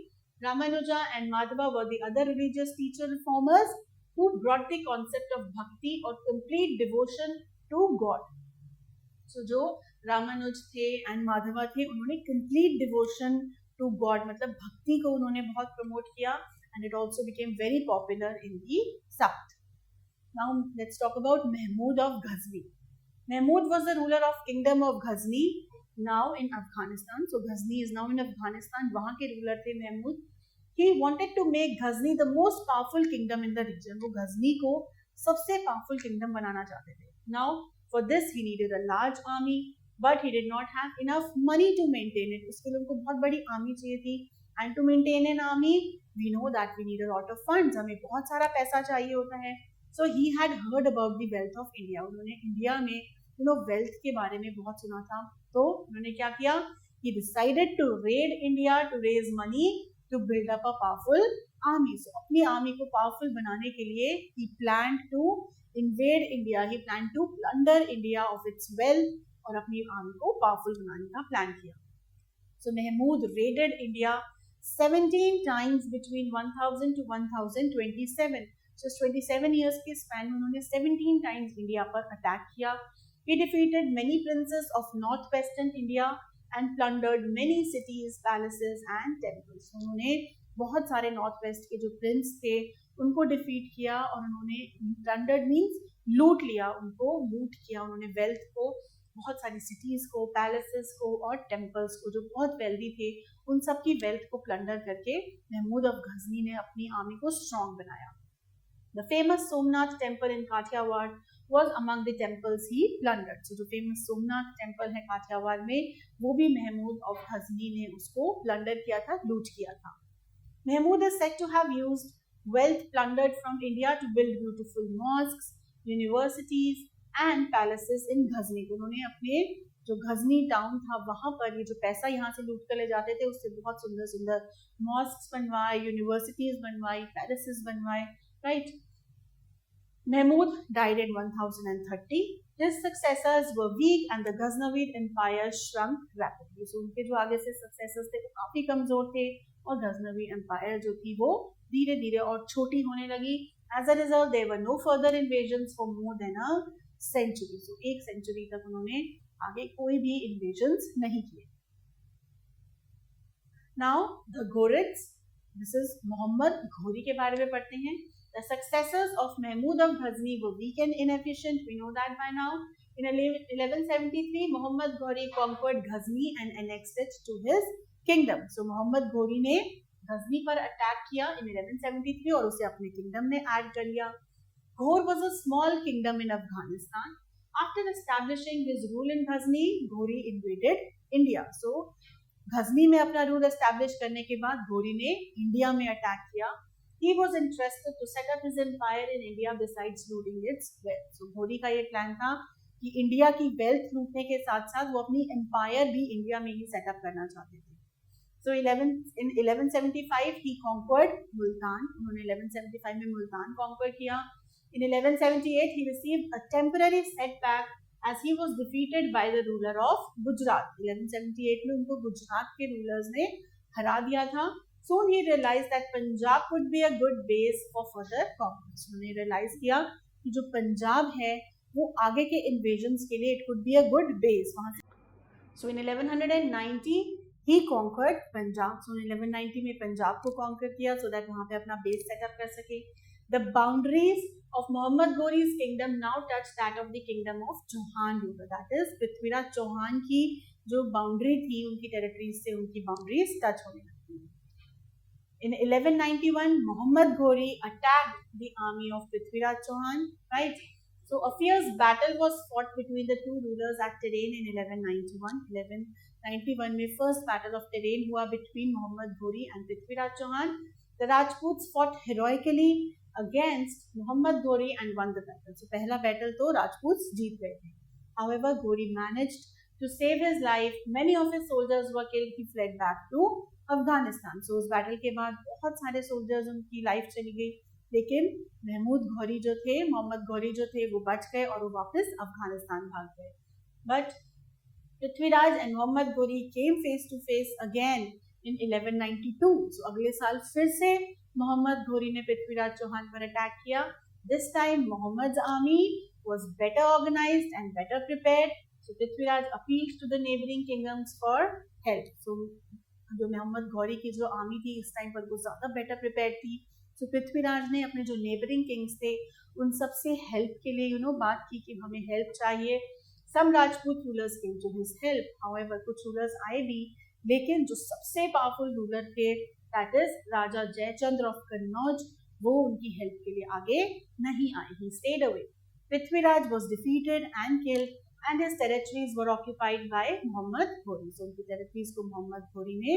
Ramanuja and Madhava were the other religious teacher reformers who brought the concept of bhakti or complete devotion to God. So जो रामानुज थे and Madhava थे उन्होंने complete devotion to God मतलब भक्ति को उन्होंने बहुत प्रमोट किया, and it also became very popular in the south. Now let's talk about Mahmud of Ghazni. Mahmud was the ruler of kingdom of Ghazni now in Afghanistan. So Ghazni is now in Afghanistan. वहां के ruler थे Mahmood. he wanted to make Ghazni the most powerful kingdom in the region. वो गजनी को सबसे powerful kingdom बनाना चाहते थे. Now for this he needed a large army, but he did not have enough money to maintain it. उसके लिए उनको बहुत बड़ी army चाहिए थी. And to maintain an army, we know that we need a lot of funds. हमें बहुत सारा पैसा चाहिए होता है. So he had heard about the wealth of India. उन्होंने इंडिया में wealth के बारे में बहुत सुना था. तो उन्होंने क्या किया? He decided to raid India to raise money to build up a powerful army. So अपनी army को powerful बनाने के लिए he planned to invade India. He planned to plunder India of its wealth और अपनी army को powerful बनाने का plan किया. So Mahmud raided India 17 times between 1000 to 1027. Just 27 years के span में उन्होंने 17 times India पर attack किया. He defeated many princes of northwestern India and plundered many cities, palaces and temples. उन्होंने बहुत सारे नॉर्थ वेस्ट के जो प्रिंस थे उनको डिफीट किया और उन्होंने plundered means लूट लिया, उनको लूट किया. उन्होंने वेल्थ को, बहुत सारी सिटीज को, पैलेसेस को और टेम्पल्स को जो बहुत वेल्दी थे उन सब की वेल्थ को प्लंडर करके महमूद ऑफ गजनी ने अपनी आर्मी को स्ट्रॉन्ग बनाया. The famous Somnath temple in Kathiawar was among the temples he plundered. So जो famous Somnath temple है काठियावाड़ में, वो भी महमूद ऑफ गजनी ने उसको प्लंडर किया था, लूट किया था. Mahmud is said to have used wealth plundered from India to build beautiful mosques, universities and palaces in Ghazni. उन्होंने अपने जो गजनी टाउन था वहां पर ये जो पैसा यहाँ से लूट कर ले जाते थे उससे बहुत सुंदर सुंदर मॉस्क्स बनवाए, यूनिवर्सिटीज बनवाई, पैलेसेस बनवाए. Right. Mahmud died in 1030. His successors were weak and the Ghaznavid empire shrunk rapidly. So उनके जो आगे से successors थे वो काफी कमजोर थे और Ghaznavid empire जो थी वो धीरे धीरे और छोटी होने लगी. As a result, there were no further invasions for more than a century. So एक century तक उन्होंने आगे कोई भी invasions नहीं किए. Now the Ghurids. This is Mohammad घोरी के बारे में पढ़ते हैं. The successors of Mahmud of Ghazni were weak and inefficient. We know that by now. In 1173, Muhammad Ghori conquered Ghazni and annexed it to his kingdom. So Muhammad Ghori ने Ghazni पर attack किया in 1173 और उसे अपने kingdom में add कर लिया. Ghor was a small kingdom in Afghanistan. After establishing his rule in Ghazni, Ghori invaded India. So Ghazni में अपना rule establish करने के बाद Ghori ने India में attack किया. He was interested to set up his empire in India besides looting its wealth. So Ghori का ये plan था कि इंडिया की wealth लूटने के साथ साथ वो अपनी empire भी इंडिया में ही set up करना चाहते थे. So in 1175 he conquered Multan. उन्होंने 1175 में मुल्तान conquer किया. In 1178 he received a temporary setback as he was defeated by the ruler of Gujarat. 1178 में उनको गुजरात के rulers ने हरा दिया था. Soon he realized that Punjab would be a good base for further conquest. उन्होंने realize किया कि जो पंजाब है वो आगे के invasions के लिए it could be a good base वहाँ से. So in 1190 he conquered Punjab. So in 1190 में पंजाब को conquer किया so that वहाँ पे अपना base set up कर सके. The boundaries of Muhammad Ghori's kingdom now touch that of the kingdom of Chauhan ruler. That is Prithviraj Chauhan की जो boundary थी उनकी territories से उनकी boundaries touch होने लगी. In 1191, Muhammad Ghori attacked the army of Prithviraj Chauhan. Right. So a fierce battle was fought between the two rulers at Tarain in 1191. 1191 में first battle of Tarain हुआ between Muhammad Ghori and Prithviraj Chauhan. The Rajputs fought heroically against Muhammad Ghori and won the battle. So पहला battle तो Rajputs जीत गए थे. However, Ghori managed to save his life. Many of his soldiers were killed. He fled back to Afghanistan. सो उस battle के बाद बहुत सारे soldiers उनकी लाइफ चली गई, लेकिन महमूद घोरी जो थे, मोहम्मद घोरी जो थे वो बच गए और वो वापस अफगानिस्तान भाग गए. But Prithviraj and Mohammad Ghori came face to face again in 1192. So अगले साल फिर से मोहम्मद घोरी ने पृथ्वीराज चौहान पर अटैक किया. This time Mohammad army was better organized and better prepared. So Prithviraj appealed to the neighboring kingdoms for help. So जो मोहम्मद घोरी की जो आर्मी थी इस टाइम पर वो ज़्यादा बेटर प्रिपेयर्ड थी. सो पृथ्वीराज ने अपने जो नेबरिंग किंग्स थे उन सब से हेल्प के लिए बात की कि हमें हेल्प चाहिए. Some Rajput rulers came to his help. However कुछ रूलर्स आए भी, लेकिन जो सबसे पावरफुल रूलर थे that is Raja Jaichandra of Kannauj, वो उनकी हेल्प के लिए आगे नहीं आए, he stayed away. Prithviraj was defeated and killed and his territories were occupied by Muhammad Ghori. So उनकी territories को मोहम्मद घोरी ने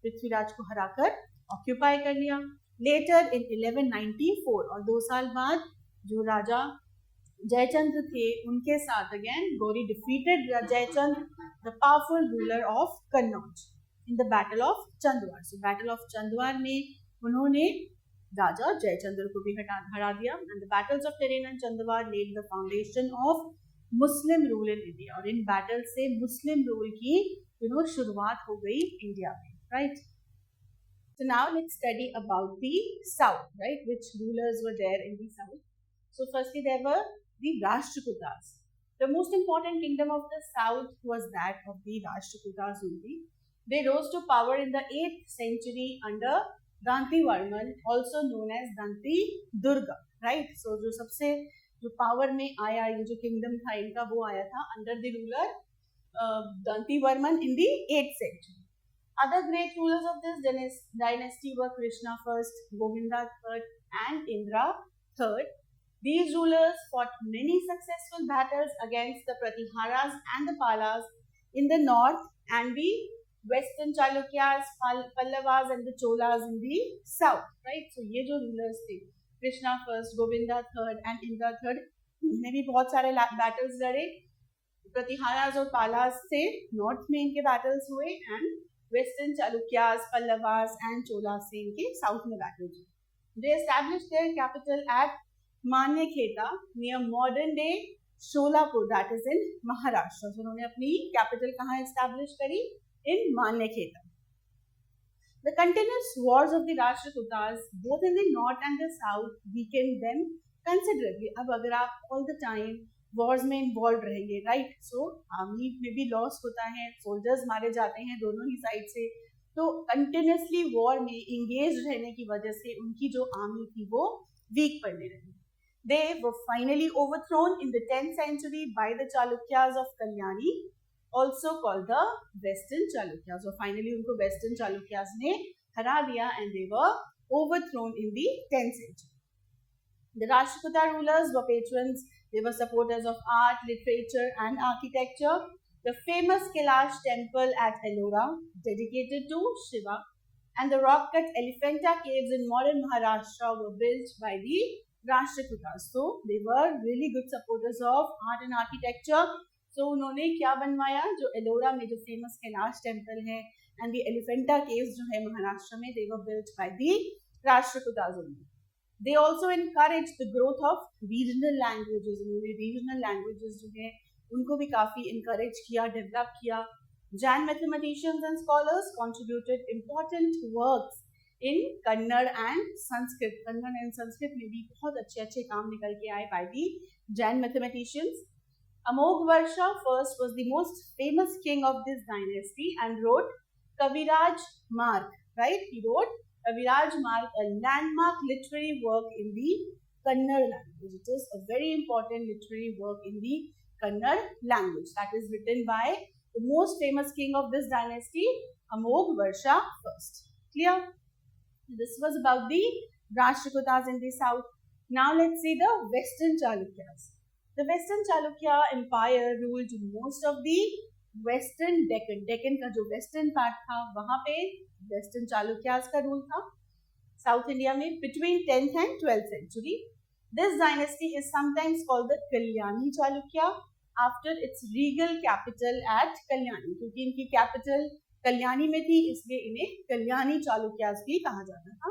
पृथ्वीराज को हराकर ऑक्यूपाई कर लिया. लेटर इन 1194, और 2 साल बाद जो राजा जयचंद्र थे उनके साथ again Ghori defeated Jaichandra, the powerful ruler of Kannauj, in the battle of Chandwar. So battle of Chandwar में उन्होंने राजा जयचंद्र को भी हरा दिया. And the battles of Tarain and Chandwar led the foundation of Muslim rule in India. और इन बैटल से मुस्लिम रूल की शुरुआत हो गई इंडिया में, right. So now let's study about the south, right? Which rulers were there in the south? So firstly there were the Rashtrakutas. The most important kingdom of the south was that of the Rashtrakutas only. They rose to power in the 8th century under Danti Varman, also known as Danti Durga, right? So जो सबसे जो power में आया, ये जो kingdom था इनका, वो आया था under the ruler Danti Varman in the 8th century. Other great rulers of this dynasty were Krishna I, Govinda III, and Indra III. These rulers fought many successful battles against the Pratiharas and the Palas in the north and the western Chalukyas, Pallavas and the Cholas in the south, right? So ये जो rulers थे, Krishna I, Govinda III and Indra III, इनमें भी बहुत सारे battles लड़े. प्रतिहारास और पालास से नॉर्थ में इनके battles हुए and western Chalukyas, Pallavas and Cholas से इनके साउथ में battles हुए. They established their capital at मान्यखेता near modern day Sholapur, that is in Maharashtra. So उन्होंने अपनी कैपिटल कहाँ establish करी? In मान्यखेता. The continuous wars of the Rashtrakutas, both in the north and the south, weakened them considerably. अब अगर आप all the time wars में involved रहेंगे, right? So army में भी loss होता है, soldiers मारे जाते हैं दोनों ही side से, तो continuously war में engaged रहने की वजह से उनकी जो army थी वो weak पड़ने लगी. They were finally overthrown in the 10th century by the Chalukyas of Kalyani, also called the Western Chalukyas. So finally उनको Western Chalukyas ने हरा दिया and they were overthrown in the 10th century. The Rashtrakuta rulers were patrons. They were supporters of art, literature and architecture. The famous Kailash temple at Ellora, dedicated to Shiva, and the rock-cut Elephanta caves in modern Maharashtra were built by the Rashtrakutas. So they were really good supporters of art and architecture. So उन्होंने क्या बनवाया? जो एलोरा में जो famous Kailash temple है and the Elephanta caves जो है महाराष्ट्र में, they were built by the Rashtrakutas only. They also encouraged the growth of regional languages. उन्होंने regional languages जो है उनको भी काफी encourage किया, develop किया. Jain mathematicians and scholars contributed important works in Kannada and Sanskrit. Kannada and Sanskrit में भी बहुत अच्छे काम निकल के आए by the Jain mathematicians. Amogvarsha first was the most famous king of this dynasty and wrote Kaviraj Marg, right? He wrote Kaviraj Marg, a landmark literary work in the Kannada language. It is a very important literary work in the Kannada language that is written by the most famous king of this dynasty, Amogvarsha first. Clear? This was about the Rashtrakutas in the south. Now let's see the Western Chalukyas. The Western Chalukya Empire ruled most of the Western Deccan. Deccan का जो Western part था, वहाँ पे Western Chalukyas का rule था. South India में between 10th and 12th century. This dynasty is sometimes called the Kalyani Chalukya after its regal capital at Kalyani. क्योंकि इनकी capital कल्याणी में थी, इसलिए इन्हें कल्याणी चालुक्यास भी कहा जाता था.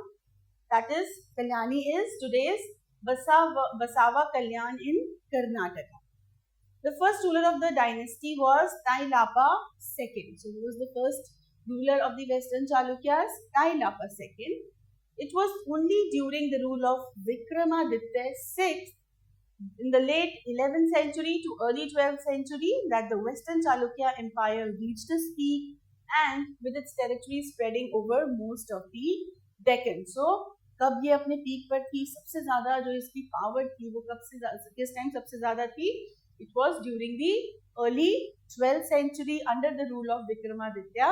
That is, Kalyani is today's Basava Kalyan in Karnataka. The first ruler of the dynasty was Tailapa II. So he was the first ruler of the Western Chalukyas, Tailapa II. It was only during the rule of Vikramaditya VI in the late 11th century to early 12th century that the Western Chalukya Empire reached its peak and with its territory spreading over most of the Deccan. So कब ये अपने peak पर थी, सबसे ज्यादा जो इसकी power थी वो कब से किस टाइम सबसे ज्यादा थी? It was during the early 12th century under the rule of Vikramaditya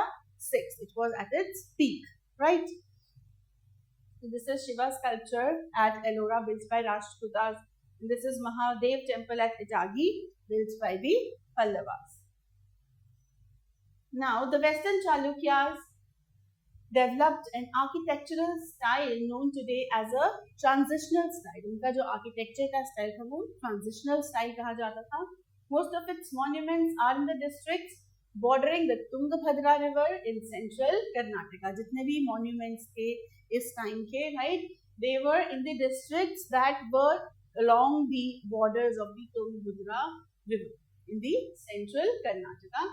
VI. It was at its peak, right? So this is Shiva sculpture at Ellora built by Rashtrakutas. And this is Mahadev temple at Itagi built by the Pallavas. Now the Western Chalukyas developed an architectural style known today as a transitional style. उनका जो architecture का style था वो transitional style कहा जाता था. Most of its monuments are in the districts bordering the Tungabhadra river in central Karnataka. जितने भी monuments थे इस time के, right? They were in the districts that were along the borders of the Tungabhadra river in the central Karnataka.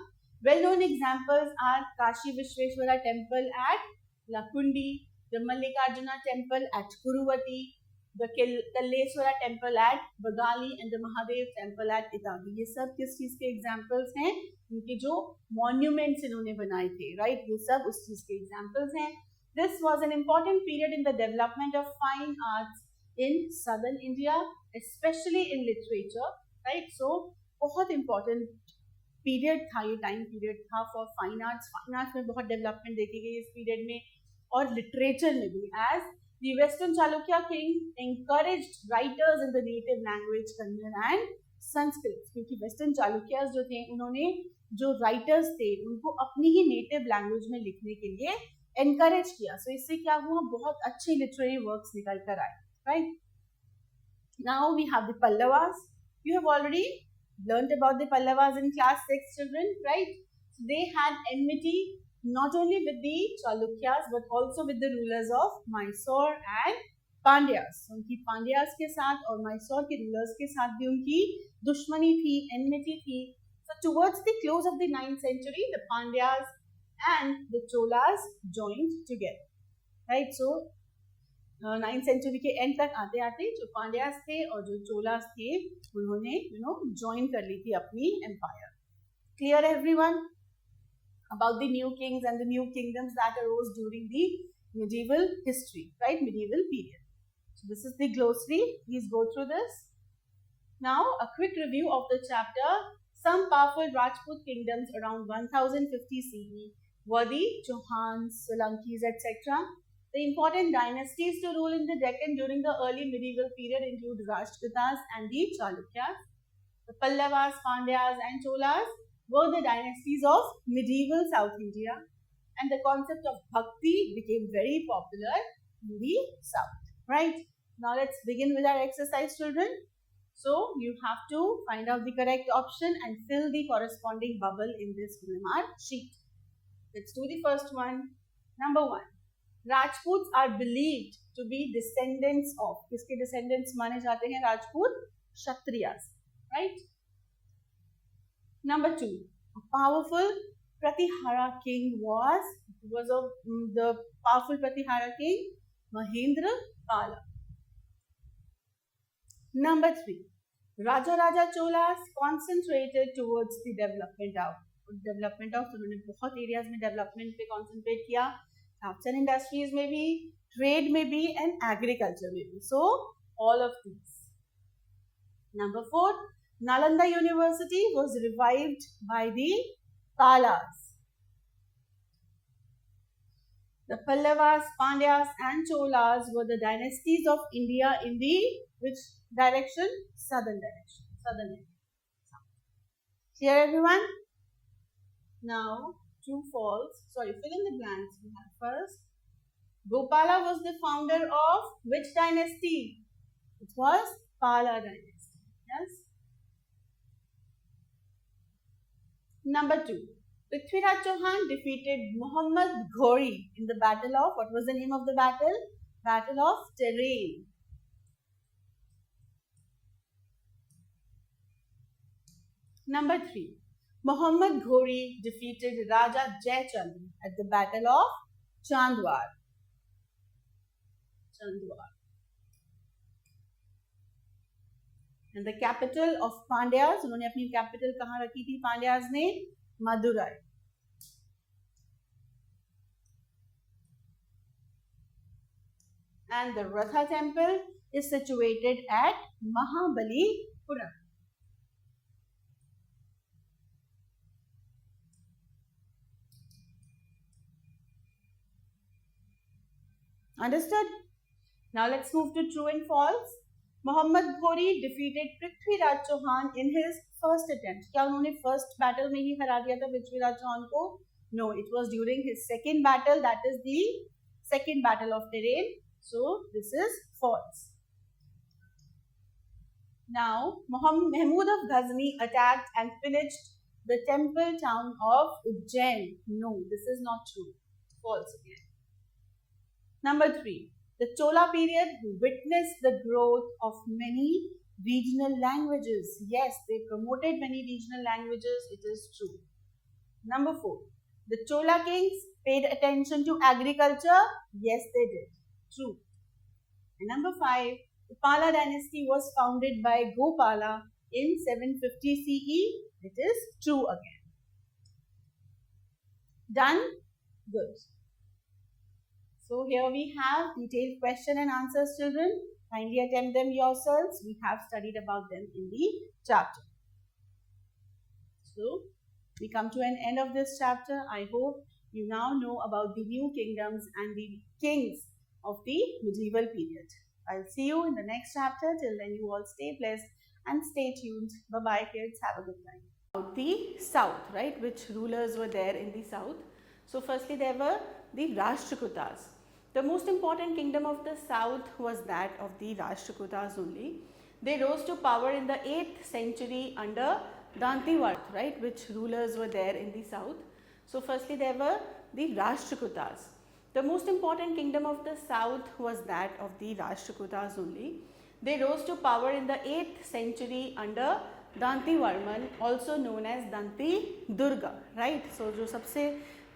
Well-known examples are Kashi Vishweshwara temple at Lakundi, the Mallikarjuna temple at Kuruvati, the Kalleswara temple at Bagali and the Mahadev temple at Itagi. ये सब किस चीज के examples हैं? उनके जो monuments इन्होंने बनाए थे, right? ये सब उस चीज के examples हैं. This was an important period in the development of fine arts in southern India, especially in literature, right? So बहुत important पीरियड था, ये टाइम पीरियड था फॉर फाइन आर्ट्स में बहुत डेवलपमेंट देखी गई इस पीरियड में, और लिटरेचर में भी. As the western Chalukya king encouraged writers in the native language Kannada and Sanskrit, क्योंकि वेस्टर्न चालुक्यास जो थे उन्होंने जो राइटर्स थे उनको अपनी ही नेटिव लैंग्वेज में लिखने के लिए एनकरेज किया. सो इससे क्या हुआ, बहुत अच्छे लिटरेरी वर्क्स निकल कर आए, right. Now we have the Pallavas. You have already learned about the Pallavas in class 6, children, right? So they had enmity not only with the Chalukyas but also with the rulers of Mysore and Pandyas. So उनकी Pandyas के साथ और Mysore के rulers के साथ भी उनकी दुश्मनी थी, enmity थी. So towards the close of the 9th century, the Pandyas and the Cholas joined together, right? So 9th century के एंड तक आते आते जो पांड्यास थे और जो चोलास थे उन्होंने ज्वाइन कर ली थी अपनी empire. Clear everyone about the new kings and the new kingdoms that arose during the medieval history, right? Medieval period. So this is the glossary. Please go through this. Now a quick review of the chapter. Some powerful Rajput kingdoms around 1050 CE were the Chauhans, Solankis, etc. The important dynasties to rule in the Deccan during the early medieval period include Rashtrakutas and the Chalukyas. The Pallavas, Pandyas and Cholas were the dynasties of medieval South India, and the concept of bhakti became very popular in the south, right? Now let's begin with our exercise, children. So you have to find out the correct option and fill the corresponding bubble in this OMR sheet. Let's do the first one. Number 1. Rajputs are believed to be descendants of. किसके descendants माने जाते हैं? Rajput Kshatriyas, right? Number 2. A powerful Pratihara king was the powerful Pratihara king Mahendra Pala. Number 3. Raja Cholas concentrated towards the development of उन्होंने बहुत areas में development पे concentrate किया. Crafts and industries में भी, trade में भी and agriculture में भी. So all of these. Number 4. Nalanda University was revived by the Palas. The Pallavas, Pandyas and Cholas were the dynasties of India in the which direction? Southern direction. Southern India. Clear everyone? Now true, false. Sorry, fill in the blanks. We have first. Gopala was the founder of which dynasty? It was Pala dynasty. Yes. Number 2. Prithviraj Chauhan defeated Muhammad Ghori in the battle of, what was the name of the battle? Battle of Tarain. Number 3. Muhammad Ghori defeated Raja Jaichand at the Battle of Chandwar. And the capital of Pandyas, उन्होंने अपनी capital कहाँ रखी थी Pandyas ने? Madurai. And the Ratha temple is situated at Mahabalipuram. Understood? Now let's move to true and false. Muhammad Ghori defeated Prithviraj Chauhan in his first attempt. क्या उन्होंने first battle में ही हरा दिया था पृथ्वीराज चौहान को? No, it was during his second battle, that is the second battle of Terrain. So this is false. Now Mahmud of Ghazni attacked and pillaged the temple town of Ujjain. No, this is not true. False again. Number 3. The Chola period witnessed the growth of many regional languages. Yes, they promoted many regional languages. It is true. Number 4. The Chola kings paid attention to agriculture. Yes, they did. True. And number 5. The Pala dynasty was founded by Gopala in 750 CE. It is true again. Done? Good. So here we have detailed question and answers, children. Kindly attempt them yourselves. We have studied about them in the chapter. So we come to an end of this chapter. I hope you now know about the new kingdoms and the kings of the medieval period. I'll see you in the next chapter. Till then, you all stay blessed and stay tuned. Bye-bye, kids. Have a good time. About the south, right? Which rulers were there in the south? So firstly, there were the Rashtrakutas. The most important kingdom of the south was that of the Rashtrakutas only. They rose to power in the 8th century under Dantivarma, right? Which rulers were there in the south? So firstly, there were the Rashtrakutas. The most important kingdom of the south was that of the Rashtrakutas only. They rose to power in the 8th century under Dantivarman, also known as Danti Durga, right? So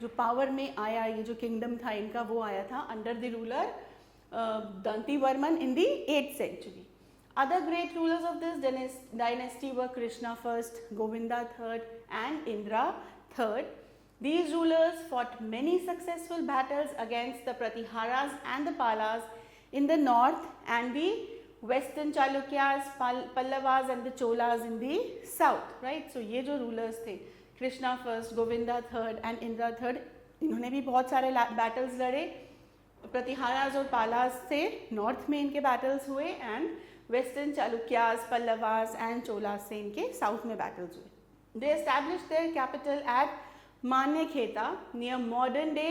जो power में आया, ये जो kingdom था इनका, वो आया था under the ruler Dantivarman in the 8th century. Other great rulers of this dynasty were Krishna first, Govinda third and Indra third. These rulers fought many successful battles against the Pratiharas and the Palas in the north and the western Chalukyas, Pallavas and the Cholas in the south, right? So ये जो rulers थे, Krishna first, Govinda third and Indira third, इन्होंने भी बहुत सारे battles लड़े. प्रतिहाराज और पालास से नॉर्थ में इनके बैटल्स हुए and western Chalukyas, Pallavas and Cholas से इनके साउथ में बैटल्स हुए. They established their capital at Manyakheta near modern day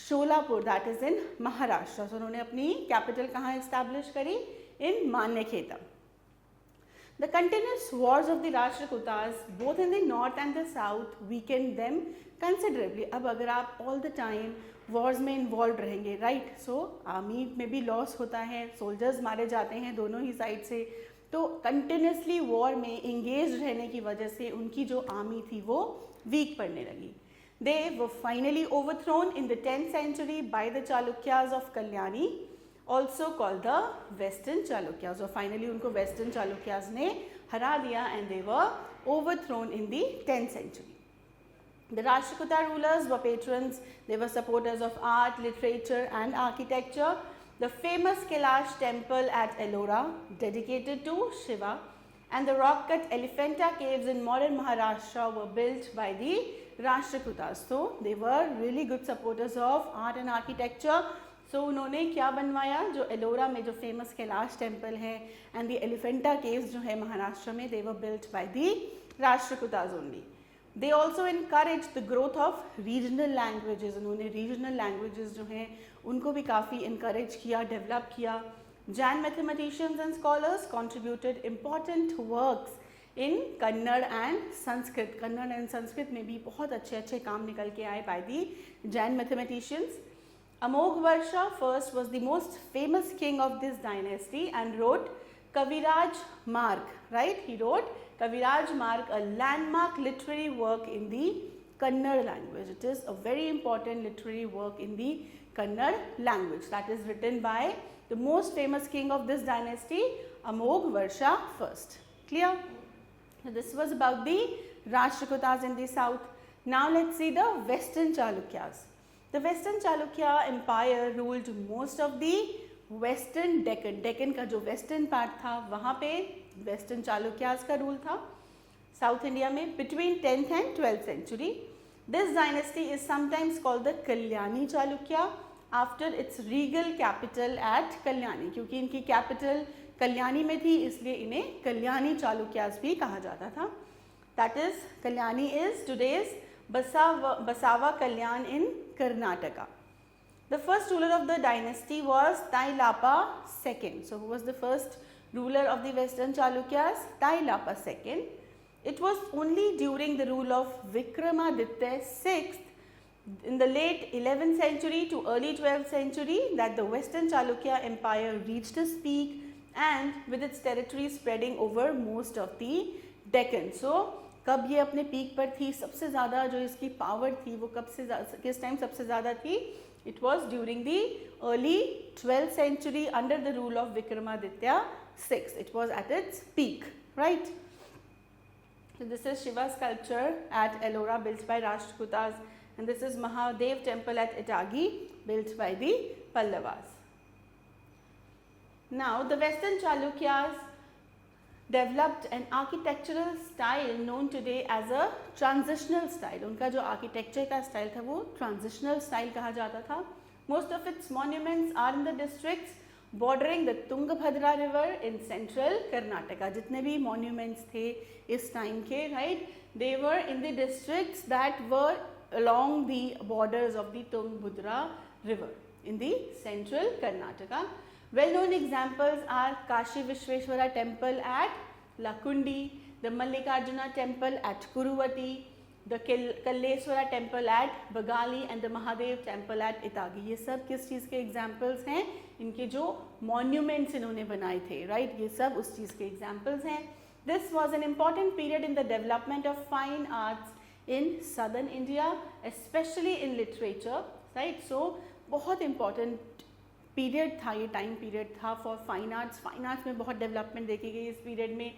Sholapur, that is in Maharashtra. So उन्होंने अपनी कैपिटल कहाँ एस्टैब्लिश करी? इन मान्यखेता. The continuous wars of the Rashtrakutas, both in the north and the south, weakened them considerably. अब अगर आप all the time wars में involved रहेंगे, right? So army में भी loss होता है, soldiers मारे जाते हैं दोनों ही side से, तो continuously war में engaged रहने की वजह से उनकी जो army थी वो weak पड़ने लगी. They were finally overthrown in the 10th century by the Chalukyas of Kalyani, also called the Western Chalukyas. So finally उनको Western Chalukyas ने हरा दिया and they were overthrown in the 10th century. The Rashtrakuta rulers were patrons. They were supporters of art, literature and architecture. The famous Kailash temple at Ellora, dedicated to Shiva, and the rock-cut Elephanta caves in modern Maharashtra were built by the Rashtrakutas. So they were really good supporters of art and architecture. So उन्होंने क्या बनवाया? जो एलोरा में जो famous Kailash temple है and the Elephanta caves जो है महाराष्ट्र में, they were built by the Rashtrakutas only. They also encourage the growth of regional languages. उन्होंने रीजनल लैंग्वेजेस जो हैं उनको भी काफ़ी इनकरेज किया, डेवलप किया. Jain mathematicians and scholars contributed important works in Kannada and Sanskrit. Kannada and Sanskrit में भी बहुत अच्छे अच्छे काम निकल के आए by the Jain mathematicians. Amogvarsha first was the most famous king of this dynasty and wrote Kaviraj Marg, right? He wrote Kaviraj Marg, a landmark literary work in the Kannada language. It is a very important literary work in the Kannada language that is written by the most famous king of this dynasty, Amogvarsha first. Clear? So this was about the Rashtrakutas in the south. Now let's see the Western Chalukyas. The Western Chalukya Empire ruled most of the Western Deccan. Deccan का जो Western part था वहाँ पे Western Chalukyas का rule था South India में between 10th and 12th century. This dynasty is sometimes called the Kalyani Chalukya after it's Regal capital eight Kalyani, क्योंकि इनकी कैपिटल कल्याणी में थी इसलिए इन्हें कल्याणी चालुक्यास भी कहा जाता था. That is Kalyani is today's बसावा कल्याण इन Karnataka. The first ruler of the dynasty was Tailapa II. So who was the first ruler of the Western Chalukyas? Tailapa II. It was only during the rule of Vikramaditya VI in the late 11th century to early 12th century that the Western Chalukya Empire reached its peak and with its territory spreading over most of the Deccan. So कब ये अपने peak पर थी, सबसे ज़्यादा जो इसकी power थी वो कब से किस टाइम सबसे ज़्यादा थी? It was during the early 12th century under the rule of Vikramaditya VI. It was at its peak, right? So this is Shiva sculpture at Ellora built by Rashtrakutas, and this is Mahadev temple at Itagi built by the Pallavas. Now the Western Chalukyas developed an architectural style known today as a transitional style. उनका जो architecture का style था वो transitional style कहा जाता था. Most of its monuments are in the districts bordering the Tungabhadra river in central Karnataka. जितने भी monuments थे इस time के, right, they were in the districts that were along the borders of the Tungabhadra river in the central Karnataka. Well-known examples are Kashi Vishweshwara temple at Lakundi, the Mallikarjuna temple at Kuruvati, the Kalleswara temple at Bagali and the Mahadev temple at Itagi. ये सब किस चीज़ के examples हैं? इनके जो monuments इन्होंने बनाए थे, right? ये सब उस चीज़ के examples हैं. This was an important period in the development of fine arts in southern India, especially in literature, right? So बहुत important पीरियड था, ये टाइम पीरियड था for fine arts. Fine arts में बहुत डेवलपमेंट देखी गई इस पीरियड में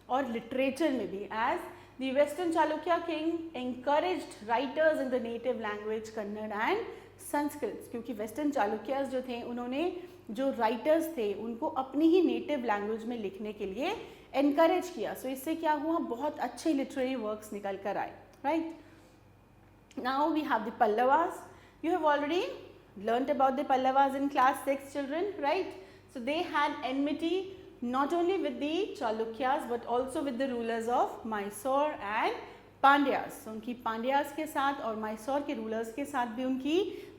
और लिटरेचर में भी. As the western Chalukya king encouraged writers in the native language Kannada and Sanskrit, क्योंकि वेस्टर्न चालुक्यास जो थे उन्होंने जो राइटर्स थे उनको अपनी ही नेटिव लैंग्वेज में लिखने के लिए एनकरेज किया. सो इससे क्या हुआ, बहुत अच्छे लिटरेरी वर्क्स निकल कर आए, right. Now we have the Pallavas. You have already learnt about the Pallavas in class 6, children, right? So they had enmity not only with the Chalukyas but also with the rulers of Mysore and Pandyas. So उनकी Pandyas के साथ और Mysore के rulers के साथ भी उनकी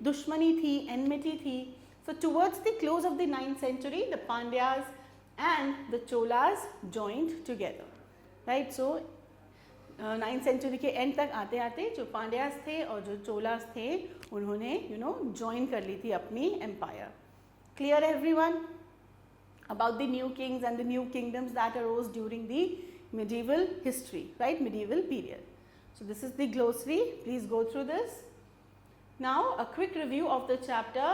दुश्मनी थी, enmity थी. So towards the close of the 9th century, the Pandyas and the Cholas joined together, right? So 9th century के एंड तक आते आते जो पांड्यास थे और जो चोलास थे उन्होंने ज्वाइन कर ली थी अपनी empire. Clear everyone about the new kings and the new kingdoms that arose during the medieval history, right, medieval period. So this is the glossary, please go through this. Now a quick review of the chapter.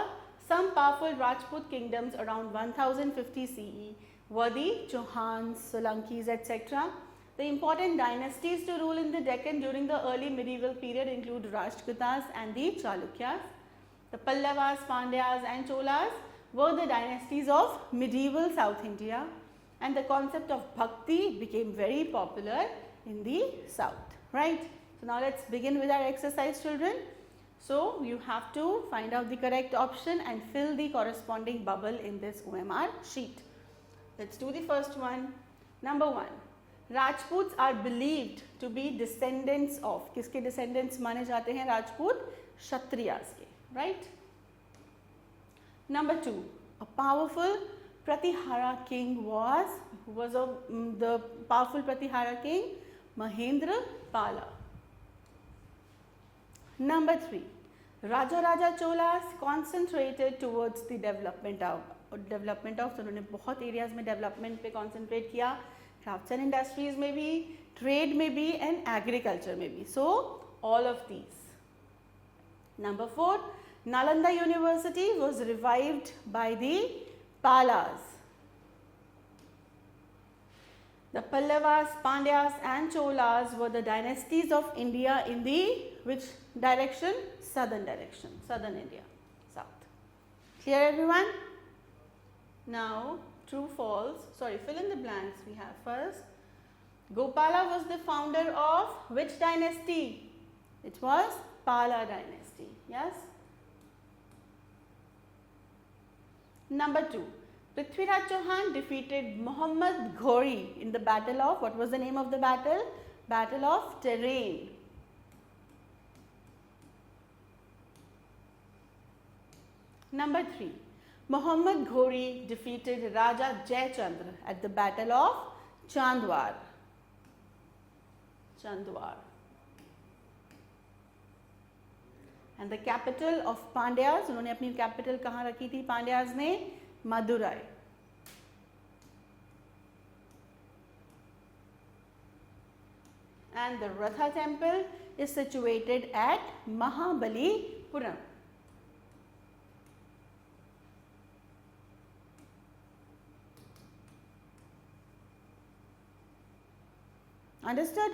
Some powerful Rajput kingdoms around 1050 CE were the Chauhans, Solankis, etc. The important dynasties to rule in the Deccan during the early medieval period include Rashtrakutas and the Chalukyas. The Pallavas, Pandyas and Cholas were the dynasties of medieval South India, and the concept of bhakti became very popular in the south, right? So now let's begin with our exercise, children. So you have to find out the correct option and fill the corresponding bubble in this OMR sheet. Let's do the first one. Number 1. Rajputs are believed to be descendants of, किसके descendants माने जाते हैं राजपूत? क्षत्रियास के, right? Number 2, a powerful Pratihara king was, who was the powerful Pratihara king? Mahendra Pala. Number 3, Raja Cholas concentrated towards the development of, so उन्होंने बहुत areas में development पे concentrate किया. Crafts and industries may be, trade may be and agriculture may be. So all of these. Number 4, Nalanda University was revived by the Palas. The Pallavas, Pandyas and Cholas were the dynasties of India in the which direction? Southern direction, southern India, south. Clear everyone? Now true, false, sorry, fill in the blanks we have first. Gopala was the founder of which dynasty? It was Pala dynasty, yes. Number 2. Prithviraj Chauhan defeated Muhammad Ghori in the battle of, what was the name of the battle? Battle of Terrain. Number 3. Muhammad Ghori defeated Raja Jayachandra at the battle of Chandwar. Chandwar. And the capital of Pandyas, उन्होंने अपनी capital कहाँ रखी थी Pandyas ने? Madurai. And the Ratha temple is situated at Mahabalipuram. Understood?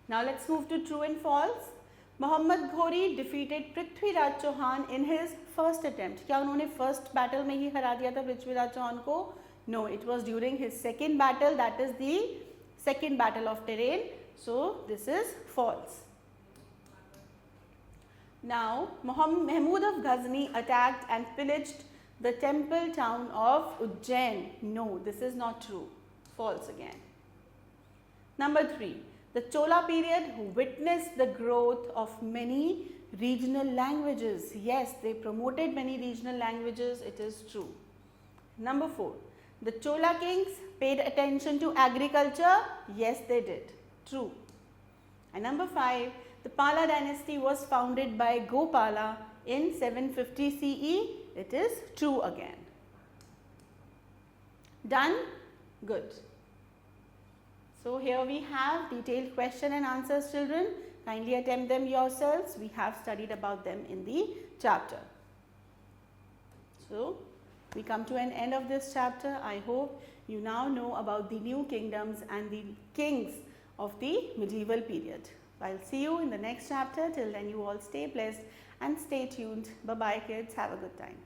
Now let's move to true and false. Muhammad Ghori defeated Prithviraj Chauhan in his first attempt. क्या उन्होंने first battle में ही हरा दिया था पृथ्वीराज चौहान को? No, it was during his second battle, that is the second battle of Terrain. So this is false. Now Mahmud of Ghazni attacked and pillaged the temple town of Ujjain. No, this is not true. False again. Number 3. The Chola period witnessed the growth of many regional languages. Yes, they promoted many regional languages. It is true. Number 4. The Chola kings paid attention to agriculture. Yes, they did. True. And number 5. The Pala dynasty was founded by Gopala in 750 CE. It is true again. Done? Good. So here we have detailed question and answers, children. Kindly attempt them yourselves. We have studied about them in the chapter. So we come to an end of this chapter. I hope you now know about the new kingdoms and the kings of the medieval period. I'll see you in the next chapter. Till then, you all stay blessed and stay tuned. Bye-bye, kids. Have a good time.